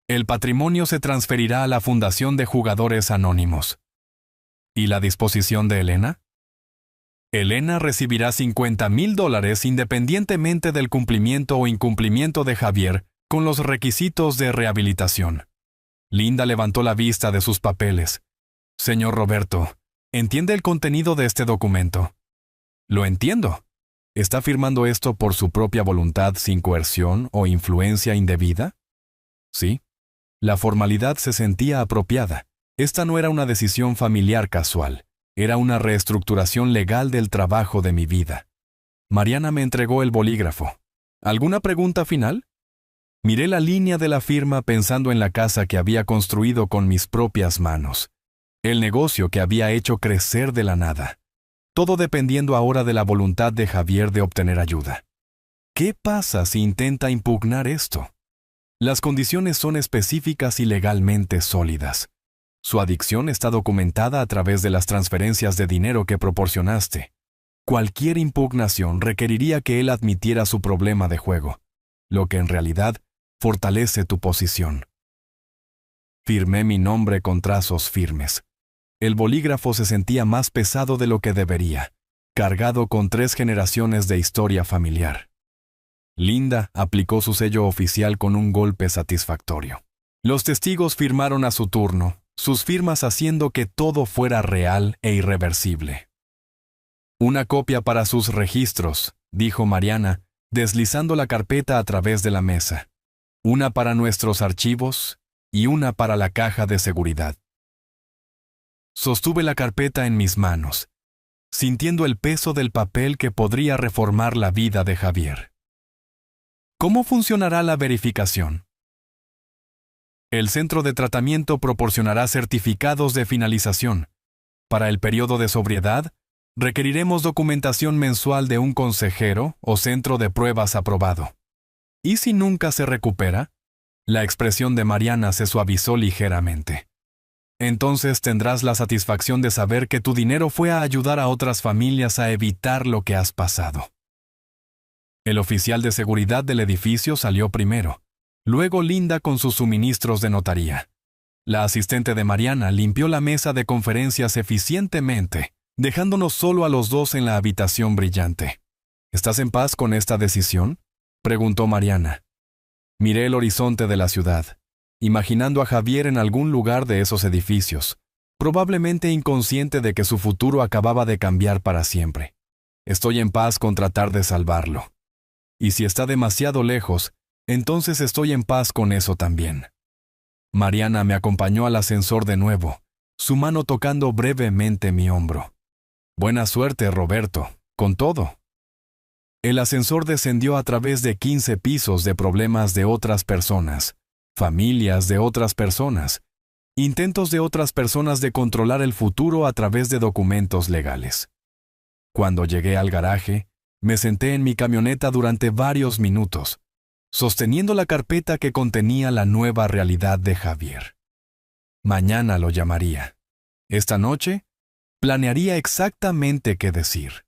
el patrimonio se transferirá a la Fundación de Jugadores Anónimos. ¿Y la disposición de Elena? Elena recibirá $50,000 independientemente del cumplimiento o incumplimiento de Javier con los requisitos de rehabilitación. Linda levantó la vista de sus papeles. Señor Roberto, ¿entiende el contenido de este documento? Lo entiendo. ¿Está firmando esto por su propia voluntad sin coerción o influencia indebida? Sí. La formalidad se sentía apropiada. Esta no era una decisión familiar casual. Era una reestructuración legal del trabajo de mi vida. Mariana me entregó el bolígrafo. ¿Alguna pregunta final? Miré la línea de la firma pensando en la casa que había construido con mis propias manos, el negocio que había hecho crecer de la nada, todo dependiendo ahora de la voluntad de Javier de obtener ayuda. ¿Qué pasa si intenta impugnar esto? Las condiciones son específicas y legalmente sólidas. Su adicción está documentada a través de las transferencias de dinero que proporcionaste. Cualquier impugnación requeriría que él admitiera su problema de juego, lo que en realidad fortalece tu posición. Firmé mi nombre con trazos firmes. El bolígrafo se sentía más pesado de lo que debería, cargado con 3 generaciones de historia familiar. Linda aplicó su sello oficial con un golpe satisfactorio. Los testigos firmaron a su turno, sus firmas haciendo que todo fuera real e irreversible. Una copia para sus registros, dijo Mariana, deslizando la carpeta a través de la mesa. Una para nuestros archivos y una para la caja de seguridad. Sostuve la carpeta en mis manos, sintiendo el peso del papel que podría reformar la vida de Javier. ¿Cómo funcionará la verificación? El centro de tratamiento proporcionará certificados de finalización. Para el periodo de sobriedad, requeriremos documentación mensual de un consejero o centro de pruebas aprobado. ¿Y si nunca se recupera? La expresión de Mariana se suavizó ligeramente. Entonces tendrás la satisfacción de saber que tu dinero fue a ayudar a otras familias a evitar lo que has pasado. El oficial de seguridad del edificio salió primero, luego Linda con sus suministros de notaría. La asistente de Mariana limpió la mesa de conferencias eficientemente, dejándonos solo a los dos en la habitación brillante. ¿Estás en paz con esta decisión?, preguntó Mariana. Miré el horizonte de la ciudad, imaginando a Javier en algún lugar de esos edificios, probablemente inconsciente de que su futuro acababa de cambiar para siempre. Estoy en paz con tratar de salvarlo. Y si está demasiado lejos, entonces estoy en paz con eso también. Mariana me acompañó al ascensor de nuevo, su mano tocando brevemente mi hombro. Buena suerte, Roberto, con todo. El ascensor descendió a través de 15 pisos de problemas de otras personas, familias de otras personas, intentos de otras personas de controlar el futuro a través de documentos legales. Cuando llegué al garaje, me senté en mi camioneta durante varios minutos, sosteniendo la carpeta que contenía la nueva realidad de Javier. Mañana lo llamaría. Esta noche, planearía exactamente qué decir.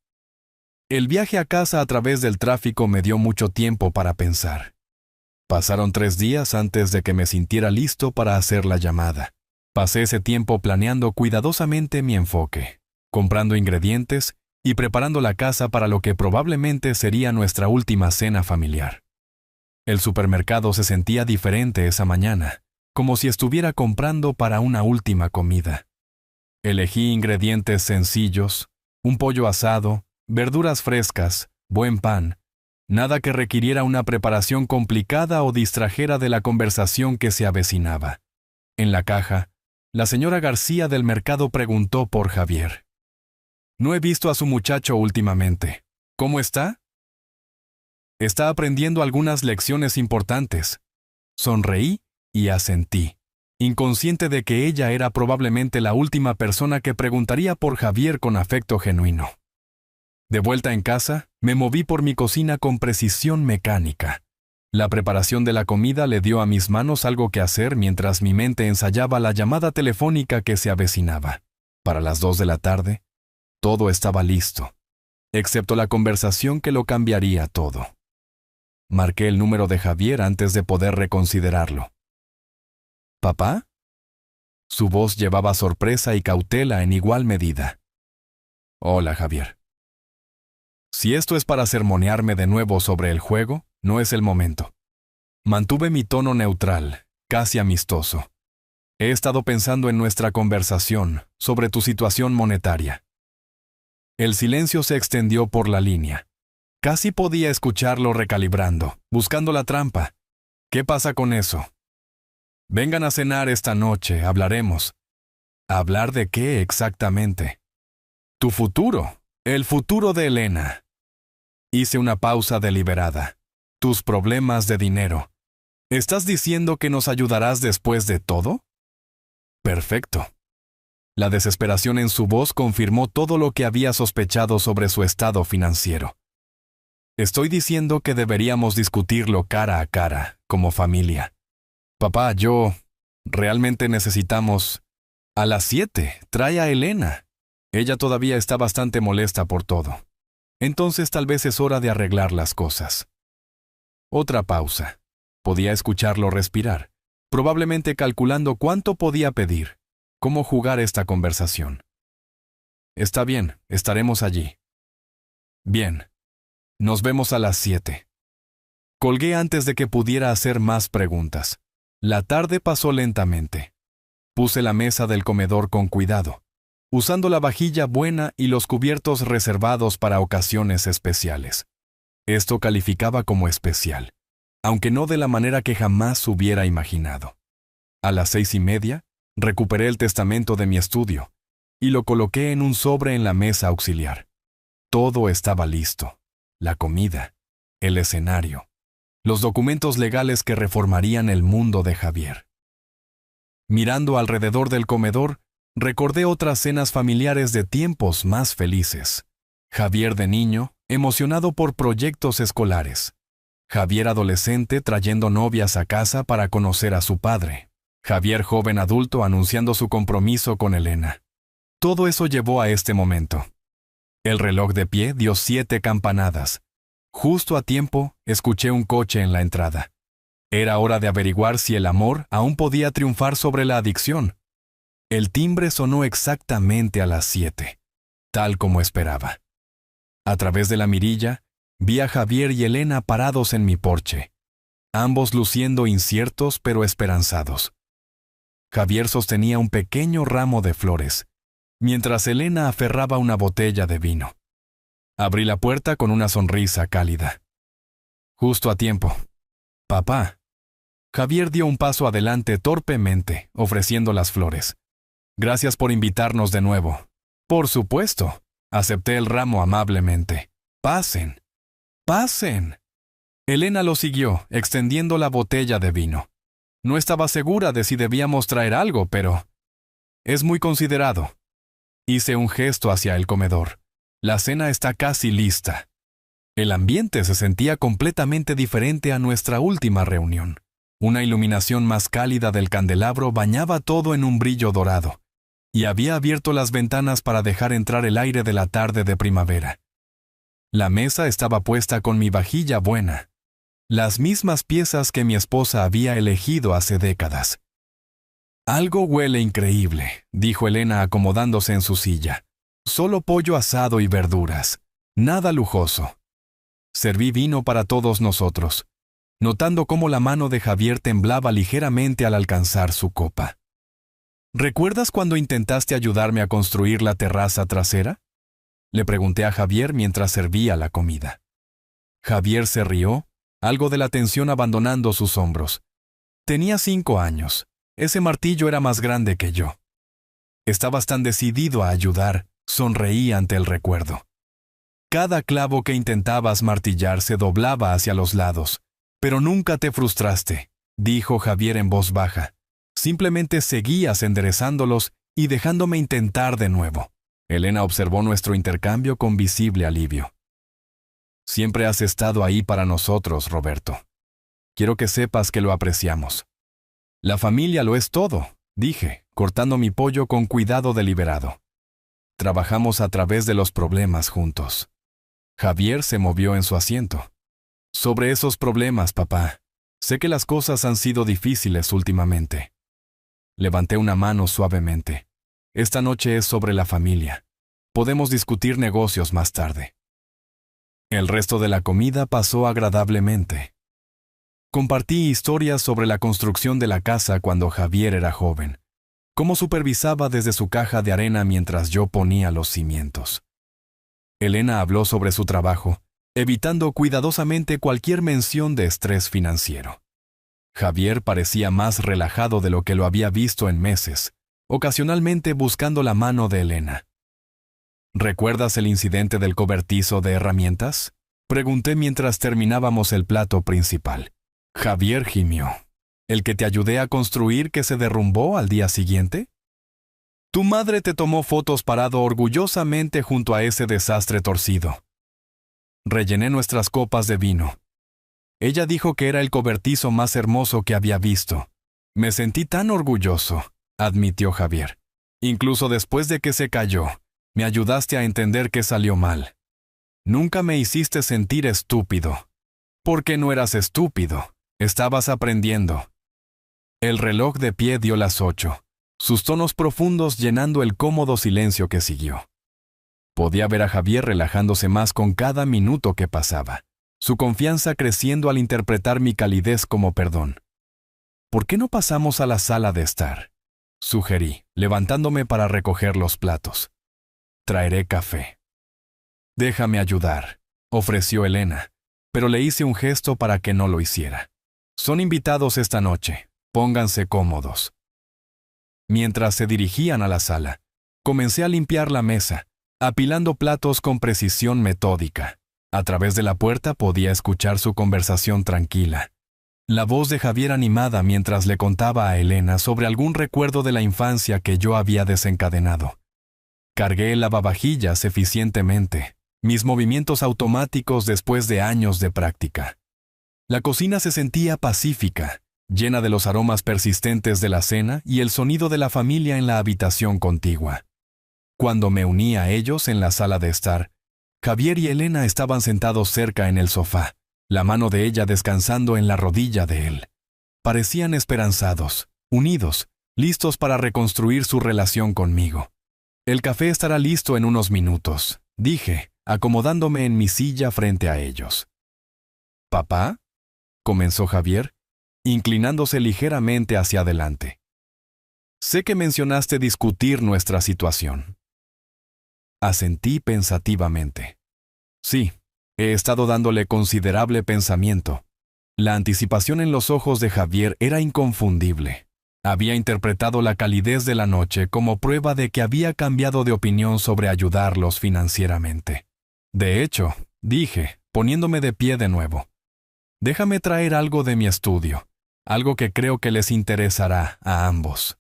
El viaje a casa a través del tráfico me dio mucho tiempo para pensar. Pasaron 3 días antes de que me sintiera listo para hacer la llamada. Pasé ese tiempo planeando cuidadosamente mi enfoque, comprando ingredientes y preparando la casa para lo que probablemente sería nuestra última cena familiar. El supermercado se sentía diferente esa mañana, como si estuviera comprando para una última comida. Elegí ingredientes sencillos, un pollo asado, verduras frescas, buen pan, nada que requiriera una preparación complicada o distrajera de la conversación que se avecinaba. En la caja, la señora García del mercado preguntó por Javier. No he visto a su muchacho últimamente. ¿Cómo está? Está aprendiendo algunas lecciones importantes. Sonreí y asentí, inconsciente de que ella era probablemente la última persona que preguntaría por Javier con afecto genuino. De vuelta en casa, me moví por mi cocina con precisión mecánica. La preparación de la comida le dio a mis manos algo que hacer mientras mi mente ensayaba la llamada telefónica que se avecinaba. Para las 2 de la tarde, todo estaba listo, excepto la conversación que lo cambiaría todo. Marqué el número de Javier antes de poder reconsiderarlo. ¿Papá? Su voz llevaba sorpresa y cautela en igual medida. Hola, Javier. Si esto es para sermonearme de nuevo sobre el juego, no es el momento. Mantuve mi tono neutral, casi amistoso. He estado pensando en nuestra conversación sobre tu situación monetaria. El silencio se extendió por la línea. Casi podía escucharlo recalibrando, buscando la trampa. ¿Qué pasa con eso? Vengan a cenar esta noche, hablaremos. ¿Hablar de qué exactamente? Tu futuro, el futuro de Elena. Hice una pausa deliberada. Tus problemas de dinero. ¿Estás diciendo que nos ayudarás después de todo? Perfecto. La desesperación en su voz confirmó todo lo que había sospechado sobre su estado financiero. Estoy diciendo que deberíamos discutirlo cara a cara, como familia. Papá, realmente necesitamos... A las 7, trae a Elena. Ella todavía está bastante molesta por todo. Entonces tal vez es hora de arreglar las cosas. Otra pausa. Podía escucharlo respirar, probablemente calculando cuánto podía pedir, cómo jugar esta conversación. Está bien, estaremos allí. Bien. Nos vemos a las 7. Colgué antes de que pudiera hacer más preguntas. La tarde pasó lentamente. Puse la mesa del comedor con cuidado, usando la vajilla buena y los cubiertos reservados para ocasiones especiales. Esto calificaba como especial, aunque no de la manera que jamás hubiera imaginado. A las 6:30, recuperé el testamento de mi estudio y lo coloqué en un sobre en la mesa auxiliar. Todo estaba listo: la comida, el escenario, los documentos legales que reformarían el mundo de Javier. Mirando alrededor del comedor, recordé otras cenas familiares de tiempos más felices. Javier de niño, emocionado por proyectos escolares. Javier adolescente trayendo novias a casa para conocer a su padre. Javier joven adulto anunciando su compromiso con Elena. Todo eso llevó a este momento. El reloj de pie dio 7 campanadas. Justo a tiempo, escuché un coche en la entrada. Era hora de averiguar si el amor aún podía triunfar sobre la adicción. El timbre sonó exactamente a las 7, tal como esperaba. A través de la mirilla, vi a Javier y Elena parados en mi porche, ambos luciendo inciertos pero esperanzados. Javier sostenía un pequeño ramo de flores, mientras Elena aferraba una botella de vino. Abrí la puerta con una sonrisa cálida. Justo a tiempo. Papá. Javier dio un paso adelante torpemente, ofreciendo las flores. Gracias por invitarnos de nuevo. Por supuesto. Acepté el ramo amablemente. Pasen. Pasen. Elena lo siguió, extendiendo la botella de vino. No estaba segura de si debíamos traer algo, pero... Es muy considerado. Hice un gesto hacia el comedor. La cena está casi lista. El ambiente se sentía completamente diferente a nuestra última reunión. Una iluminación más cálida del candelabro bañaba todo en un brillo dorado, y había abierto las ventanas para dejar entrar el aire de la tarde de primavera. La mesa estaba puesta con mi vajilla buena, las mismas piezas que mi esposa había elegido hace décadas. Algo huele increíble, dijo Elena acomodándose en su silla. Solo pollo asado y verduras, nada lujoso. Serví vino para todos nosotros, notando cómo la mano de Javier temblaba ligeramente al alcanzar su copa. ¿Recuerdas cuando intentaste ayudarme a construir la terraza trasera? Le pregunté a Javier mientras servía la comida. Javier se rió, algo de la tensión abandonando sus hombros. Tenía 5 años. Ese martillo era más grande que yo. Estabas tan decidido a ayudar, sonreí ante el recuerdo. Cada clavo que intentabas martillar se doblaba hacia los lados, pero nunca te frustraste, dijo Javier en voz baja. Simplemente seguías enderezándolos y dejándome intentar de nuevo. Elena observó nuestro intercambio con visible alivio. Siempre has estado ahí para nosotros, Roberto. Quiero que sepas que lo apreciamos. La familia lo es todo, dije, cortando mi pollo con cuidado deliberado. Trabajamos a través de los problemas juntos. Javier se movió en su asiento. Sobre esos problemas, papá. Sé que las cosas han sido difíciles últimamente. Levanté una mano suavemente. Esta noche es sobre la familia. Podemos discutir negocios más tarde. El resto de la comida pasó agradablemente. Compartí historias sobre la construcción de la casa cuando Javier era joven, cómo supervisaba desde su caja de arena mientras yo ponía los cimientos. Elena habló sobre su trabajo, evitando cuidadosamente cualquier mención de estrés financiero. Javier parecía más relajado de lo que lo había visto en meses, ocasionalmente buscando la mano de Elena. ¿Recuerdas el incidente del cobertizo de herramientas? Pregunté mientras terminábamos el plato principal. Javier gimió. ¿El que te ayudé a construir que se derrumbó al día siguiente? Tu madre te tomó fotos parado orgullosamente junto a ese desastre torcido. Rellené nuestras copas de vino. Ella dijo que era el cobertizo más hermoso que había visto. Me sentí tan orgulloso, admitió Javier. Incluso después de que se cayó, me ayudaste a entender que salió mal. Nunca me hiciste sentir estúpido. Porque no eras estúpido, estabas aprendiendo. El reloj de pie dio las 8, sus tonos profundos llenando el cómodo silencio que siguió. Podía ver a Javier relajándose más con cada minuto que pasaba, su confianza creciendo al interpretar mi calidez como perdón. ¿Por qué no pasamos a la sala de estar? Sugerí, levantándome para recoger los platos. Traeré café. Déjame ayudar, ofreció Elena, pero le hice un gesto para que no lo hiciera. Son invitados esta noche. Pónganse cómodos. Mientras se dirigían a la sala, comencé a limpiar la mesa, apilando platos con precisión metódica. A través de la puerta podía escuchar su conversación tranquila. La voz de Javier animada mientras le contaba a Elena sobre algún recuerdo de la infancia que yo había desencadenado. Cargué el lavavajillas eficientemente, mis movimientos automáticos después de años de práctica. La cocina se sentía pacífica, llena de los aromas persistentes de la cena y el sonido de la familia en la habitación contigua. Cuando me uní a ellos en la sala de estar, Javier y Elena estaban sentados cerca en el sofá, la mano de ella descansando en la rodilla de él. Parecían esperanzados, unidos, listos para reconstruir su relación conmigo. El café estará listo en unos minutos, dije, acomodándome en mi silla frente a ellos. ¿Papá?, comenzó Javier, inclinándose ligeramente hacia adelante. Sé que mencionaste discutir nuestra situación. Asentí pensativamente. Sí, he estado dándole considerable pensamiento. La anticipación en los ojos de Javier era inconfundible. Había interpretado la calidez de la noche como prueba de que había cambiado de opinión sobre ayudarlos financieramente. De hecho, dije, poniéndome de pie de nuevo, déjame traer algo de mi estudio, algo que creo que les interesará a ambos.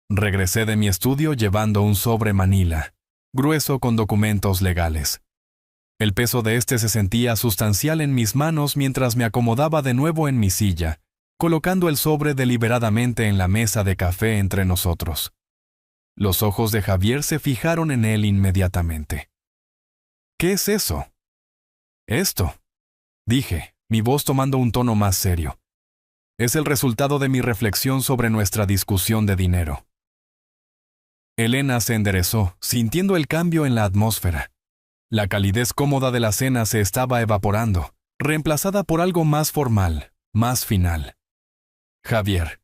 Regresé de mi estudio llevando un sobre manila, grueso con documentos legales. El peso de este se sentía sustancial en mis manos mientras me acomodaba de nuevo en mi silla, colocando el sobre deliberadamente en la mesa de café entre nosotros. Los ojos de Javier se fijaron en él inmediatamente. ¿Qué es eso? Esto, dije, mi voz tomando un tono más serio. Es el resultado de mi reflexión sobre nuestra discusión de dinero. Elena se enderezó, sintiendo el cambio en la atmósfera. La calidez cómoda de la cena se estaba evaporando, reemplazada por algo más formal, más final. Javier,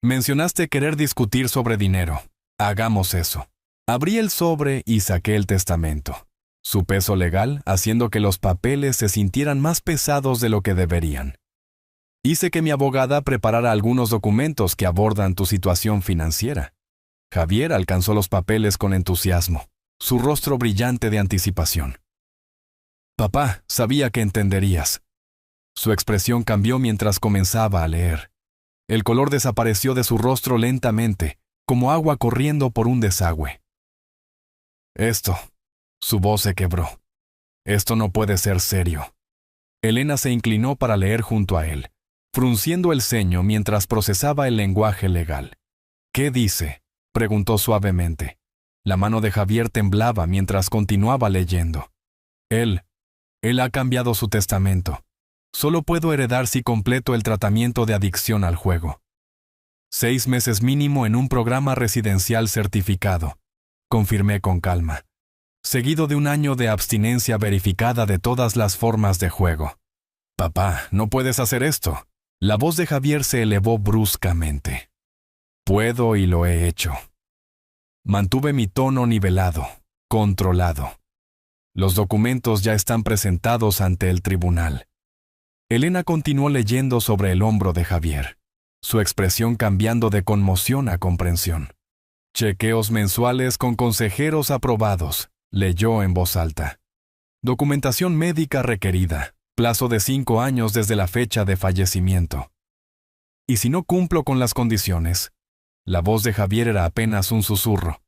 mencionaste querer discutir sobre dinero. Hagamos eso. Abrí el sobre y saqué el testamento. Su peso legal haciendo que los papeles se sintieran más pesados de lo que deberían. Hice que mi abogada preparara algunos documentos que abordan tu situación financiera. Javier alcanzó los papeles con entusiasmo, su rostro brillante de anticipación. Papá, sabía que entenderías. Su expresión cambió mientras comenzaba a leer. El color desapareció de su rostro lentamente, como agua corriendo por un desagüe. Esto, su voz se quebró. Esto no puede ser serio. Elena se inclinó para leer junto a él, frunciendo el ceño mientras procesaba el lenguaje legal. ¿Qué dice?, preguntó suavemente. La mano de Javier temblaba mientras continuaba leyendo. Él ha cambiado su testamento. Solo puedo heredar si completo el tratamiento de adicción al juego. 6 meses mínimo en un programa residencial certificado, confirmé con calma, seguido de 1 año de abstinencia verificada de todas las formas de juego. Papá, no puedes hacer esto. La voz de Javier se elevó bruscamente. Puedo y lo he hecho. Mantuve mi tono nivelado, controlado. Los documentos ya están presentados ante el tribunal. Elena continuó leyendo sobre el hombro de Javier, su expresión cambiando de conmoción a comprensión. Chequeos mensuales con consejeros aprobados, leyó en voz alta. Documentación médica requerida, plazo de 5 años desde la fecha de fallecimiento. ¿Y si no cumplo con las condiciones? La voz de Javier era apenas un susurro.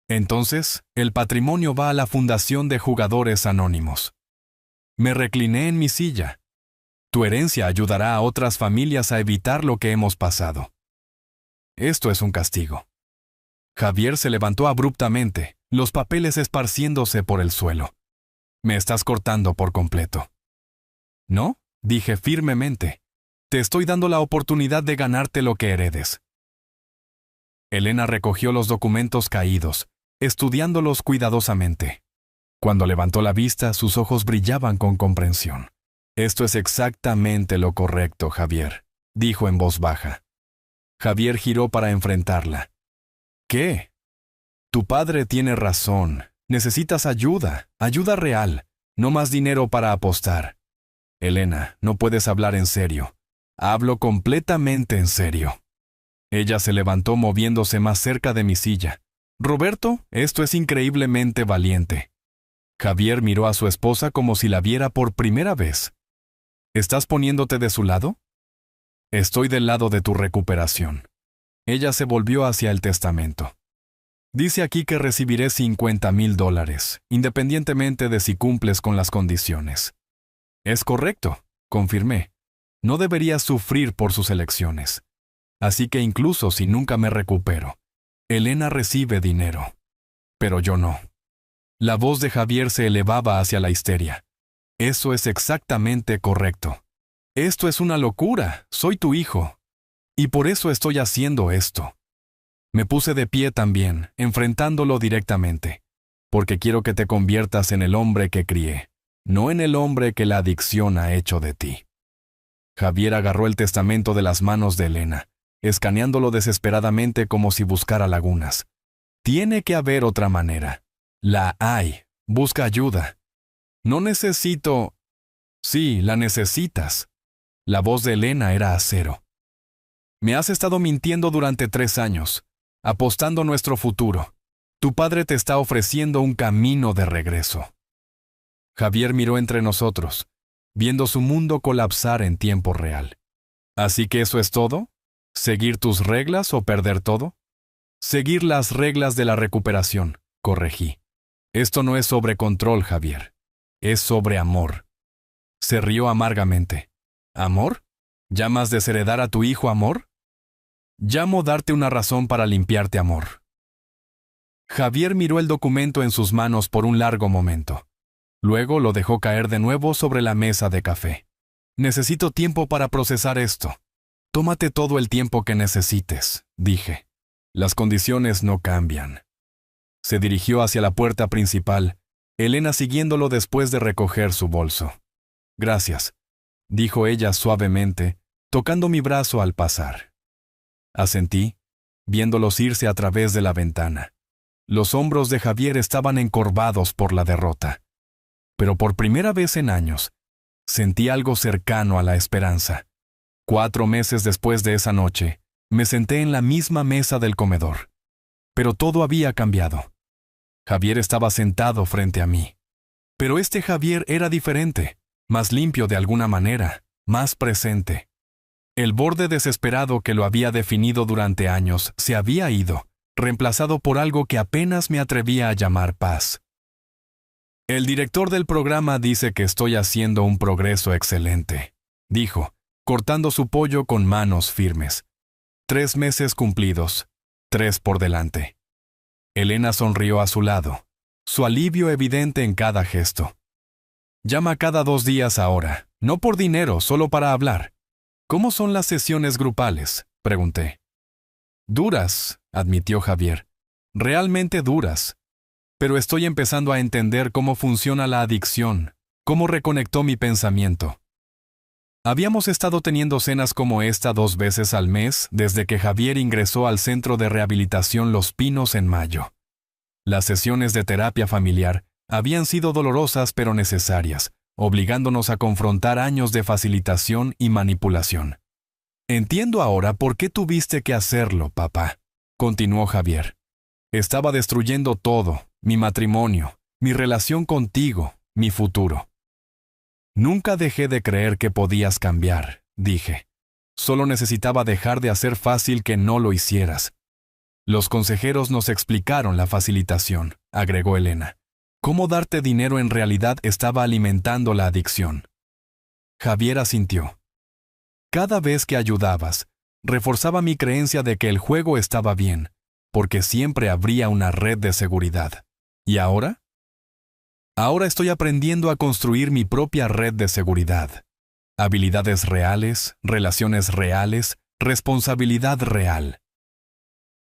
Entonces, el patrimonio va a la Fundación de Jugadores Anónimos. Me recliné en mi silla. Tu herencia ayudará a otras familias a evitar lo que hemos pasado. Esto es un castigo. Javier se levantó abruptamente, los papeles esparciéndose por el suelo. Me estás cortando por completo. ¿No?, dije firmemente. Te estoy dando la oportunidad de ganarte lo que heredes. Elena recogió los documentos caídos, estudiándolos cuidadosamente. Cuando levantó la vista, sus ojos brillaban con comprensión. Esto es exactamente lo correcto, Javier, dijo en voz baja. Javier giró para enfrentarla. ¿Qué? Tu padre tiene razón. Necesitas ayuda, ayuda real, no más dinero para apostar. Elena, no puedes hablar en serio. Hablo completamente en serio. Ella se levantó moviéndose más cerca de mi silla. Roberto, esto es increíblemente valiente. Javier miró a su esposa como si la viera por primera vez. ¿Estás poniéndote de su lado? Estoy del lado de tu recuperación. Ella se volvió hacia el testamento. Dice aquí que recibiré $50,000, independientemente de si cumples con las condiciones. Es correcto, confirmé. No deberías sufrir por sus elecciones. Así que incluso si nunca me recupero, Elena recibe dinero. Pero yo no. La voz de Javier se elevaba hacia la histeria. Eso es exactamente correcto. Esto es una locura. Soy tu hijo. Y por eso estoy haciendo esto. Me puse de pie también, enfrentándolo directamente, porque quiero que te conviertas en el hombre que crié, no en el hombre que la adicción ha hecho de ti. Javier agarró el testamento de las manos de Elena, escaneándolo desesperadamente como si buscara lagunas. Tiene que haber otra manera. La hay. Busca ayuda. No necesito... Sí, la necesitas. La voz de Elena era acero. Me has estado mintiendo durante 3 años, apostando nuestro futuro. Tu padre te está ofreciendo un camino de regreso. Javier miró entre nosotros, viendo su mundo colapsar en tiempo real. ¿Así que eso es todo? ¿Seguir tus reglas o perder todo? Seguir las reglas de la recuperación, corregí. Esto no es sobre control, Javier. Es sobre amor. Se rió amargamente. ¿Amor? ¿Llamas desheredar a tu hijo amor? Llamo darte una razón para limpiarte amor. Javier miró el documento en sus manos por un largo momento. Luego lo dejó caer de nuevo sobre la mesa de café. Necesito tiempo para procesar esto. Tómate todo el tiempo que necesites, dije. Las condiciones no cambian. Se dirigió hacia la puerta principal, Elena siguiéndolo después de recoger su bolso. Gracias, dijo ella suavemente, tocando mi brazo al pasar. Asentí, viéndolos irse a través de la ventana. Los hombros de Javier estaban encorvados por la derrota. Pero por primera vez en años, sentí algo cercano a la esperanza. 4 meses después de esa noche, me senté en la misma mesa del comedor. Pero todo había cambiado. Javier estaba sentado frente a mí. Pero este Javier era diferente, más limpio de alguna manera, más presente. El borde desesperado que lo había definido durante años se había ido, reemplazado por algo que apenas me atrevía a llamar paz. El director del programa dice que estoy haciendo un progreso excelente, dijo, cortando su pollo con manos firmes. 3 meses cumplidos, 3 por delante. Elena sonrió a su lado, su alivio evidente en cada gesto. Llama cada 2 días ahora, no por dinero, solo para hablar. ¿Cómo son las sesiones grupales?, pregunté. Duras, admitió Javier. Realmente duras. Pero estoy empezando a entender cómo funciona la adicción, cómo reconectó mi pensamiento. Habíamos estado teniendo cenas como esta 2 veces al mes desde que Javier ingresó al Centro de Rehabilitación Los Pinos en mayo. Las sesiones de terapia familiar habían sido dolorosas pero necesarias, obligándonos a confrontar años de facilitación y manipulación. Entiendo ahora por qué tuviste que hacerlo, papá, continuó Javier. Estaba destruyendo todo, mi matrimonio, mi relación contigo, mi futuro. Nunca dejé de creer que podías cambiar, dije. Solo necesitaba dejar de hacer fácil que no lo hicieras. Los consejeros nos explicaron la facilitación, agregó Elena. Cómo darte dinero en realidad estaba alimentando la adicción. Javier asintió. Cada vez que ayudabas, reforzaba mi creencia de que el juego estaba bien, porque siempre habría una red de seguridad. ¿Y ahora? Ahora estoy aprendiendo a construir mi propia red de seguridad. Habilidades reales, relaciones reales, responsabilidad real.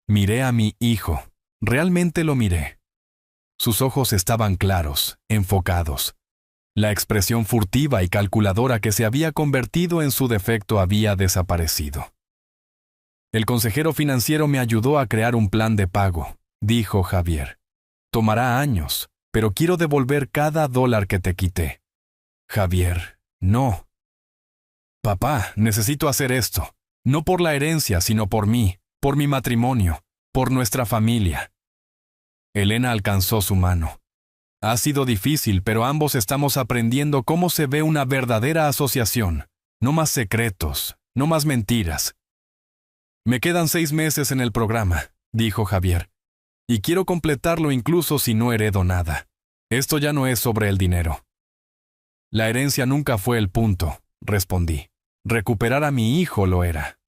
Miré a mi hijo. Realmente lo miré. Sus ojos estaban claros, enfocados. La expresión furtiva y calculadora que se había convertido en su defecto había desaparecido. El consejero financiero me ayudó a crear un plan de pago, dijo Javier. Tomará años, pero quiero devolver cada $1 que te quité. Javier, no. Papá, necesito hacer esto. No por la herencia, sino por mí. por mi matrimonio, por nuestra familia. Elena alcanzó su mano. Ha sido difícil, pero ambos estamos aprendiendo cómo se ve una verdadera asociación. No más secretos, no más mentiras. Me quedan 6 meses en el programa, dijo Javier, y quiero completarlo incluso si no heredo nada. Esto ya no es sobre el dinero. La herencia nunca fue el punto, respondí. Recuperar a mi hijo lo era.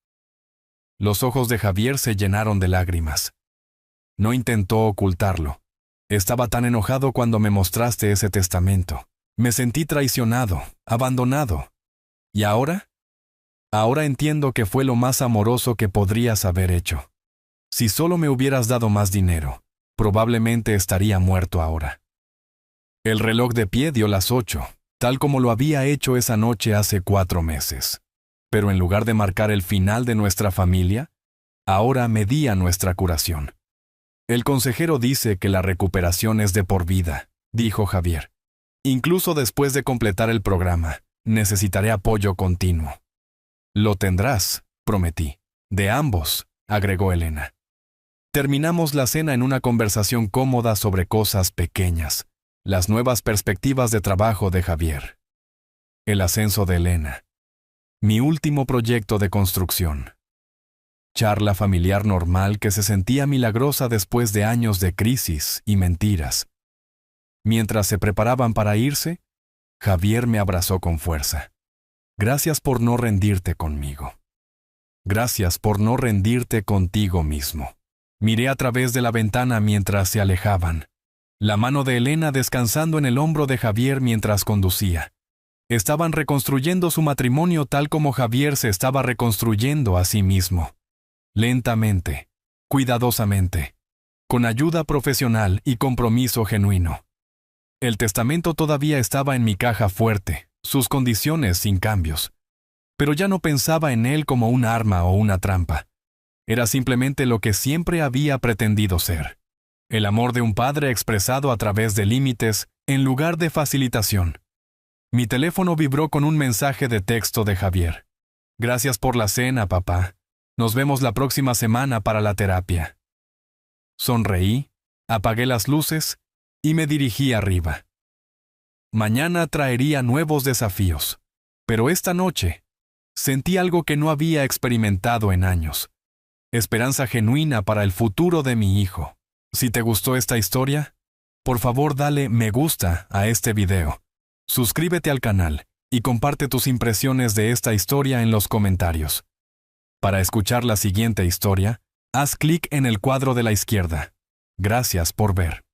Los ojos de Javier se llenaron de lágrimas. No intentó ocultarlo. Estaba tan enojado cuando me mostraste ese testamento. Me sentí traicionado, abandonado. ¿Y ahora? Ahora entiendo que fue lo más amoroso que podrías haber hecho. Si solo me hubieras dado más dinero, probablemente estaría muerto ahora. El reloj de pie dio las 8, tal como lo había hecho esa noche hace 4 meses. Pero en lugar de marcar el final de nuestra familia, ahora medía nuestra curación. El consejero dice que la recuperación es de por vida, dijo Javier. Incluso después de completar el programa, necesitaré apoyo continuo. Lo tendrás, prometí. De ambos, agregó Elena. Terminamos la cena en una conversación cómoda sobre cosas pequeñas, las nuevas perspectivas de trabajo de Javier. El ascenso de Elena. Mi último proyecto de construcción. Charla familiar normal que se sentía milagrosa después de años de crisis y mentiras. Mientras se preparaban para irse, Javier me abrazó con fuerza. Gracias por no rendirte conmigo. Gracias por no rendirte contigo mismo. Miré a través de la ventana mientras se alejaban. La mano de Elena descansando en el hombro de Javier mientras conducía. Estaban reconstruyendo su matrimonio tal como Javier se estaba reconstruyendo a sí mismo. Lentamente, cuidadosamente, con ayuda profesional y compromiso genuino. El testamento todavía estaba en mi caja fuerte, sus condiciones sin cambios. Pero ya no pensaba en él como un arma o una trampa. Era simplemente lo que siempre había pretendido ser. El amor de un padre expresado a través de límites en lugar de facilitación. Mi teléfono vibró con un mensaje de texto de Javier. Gracias por la cena, papá. Nos vemos la próxima semana para la terapia. Sonreí, apagué las luces y me dirigí arriba. Mañana traería nuevos desafíos, pero esta noche sentí algo que no había experimentado en años. Esperanza genuina para el futuro de mi hijo. Si te gustó esta historia, por favor dale me gusta a este video. Suscríbete al canal y comparte tus impresiones de esta historia en los comentarios. Para escuchar la siguiente historia, haz clic en el cuadro de la izquierda. Gracias por ver.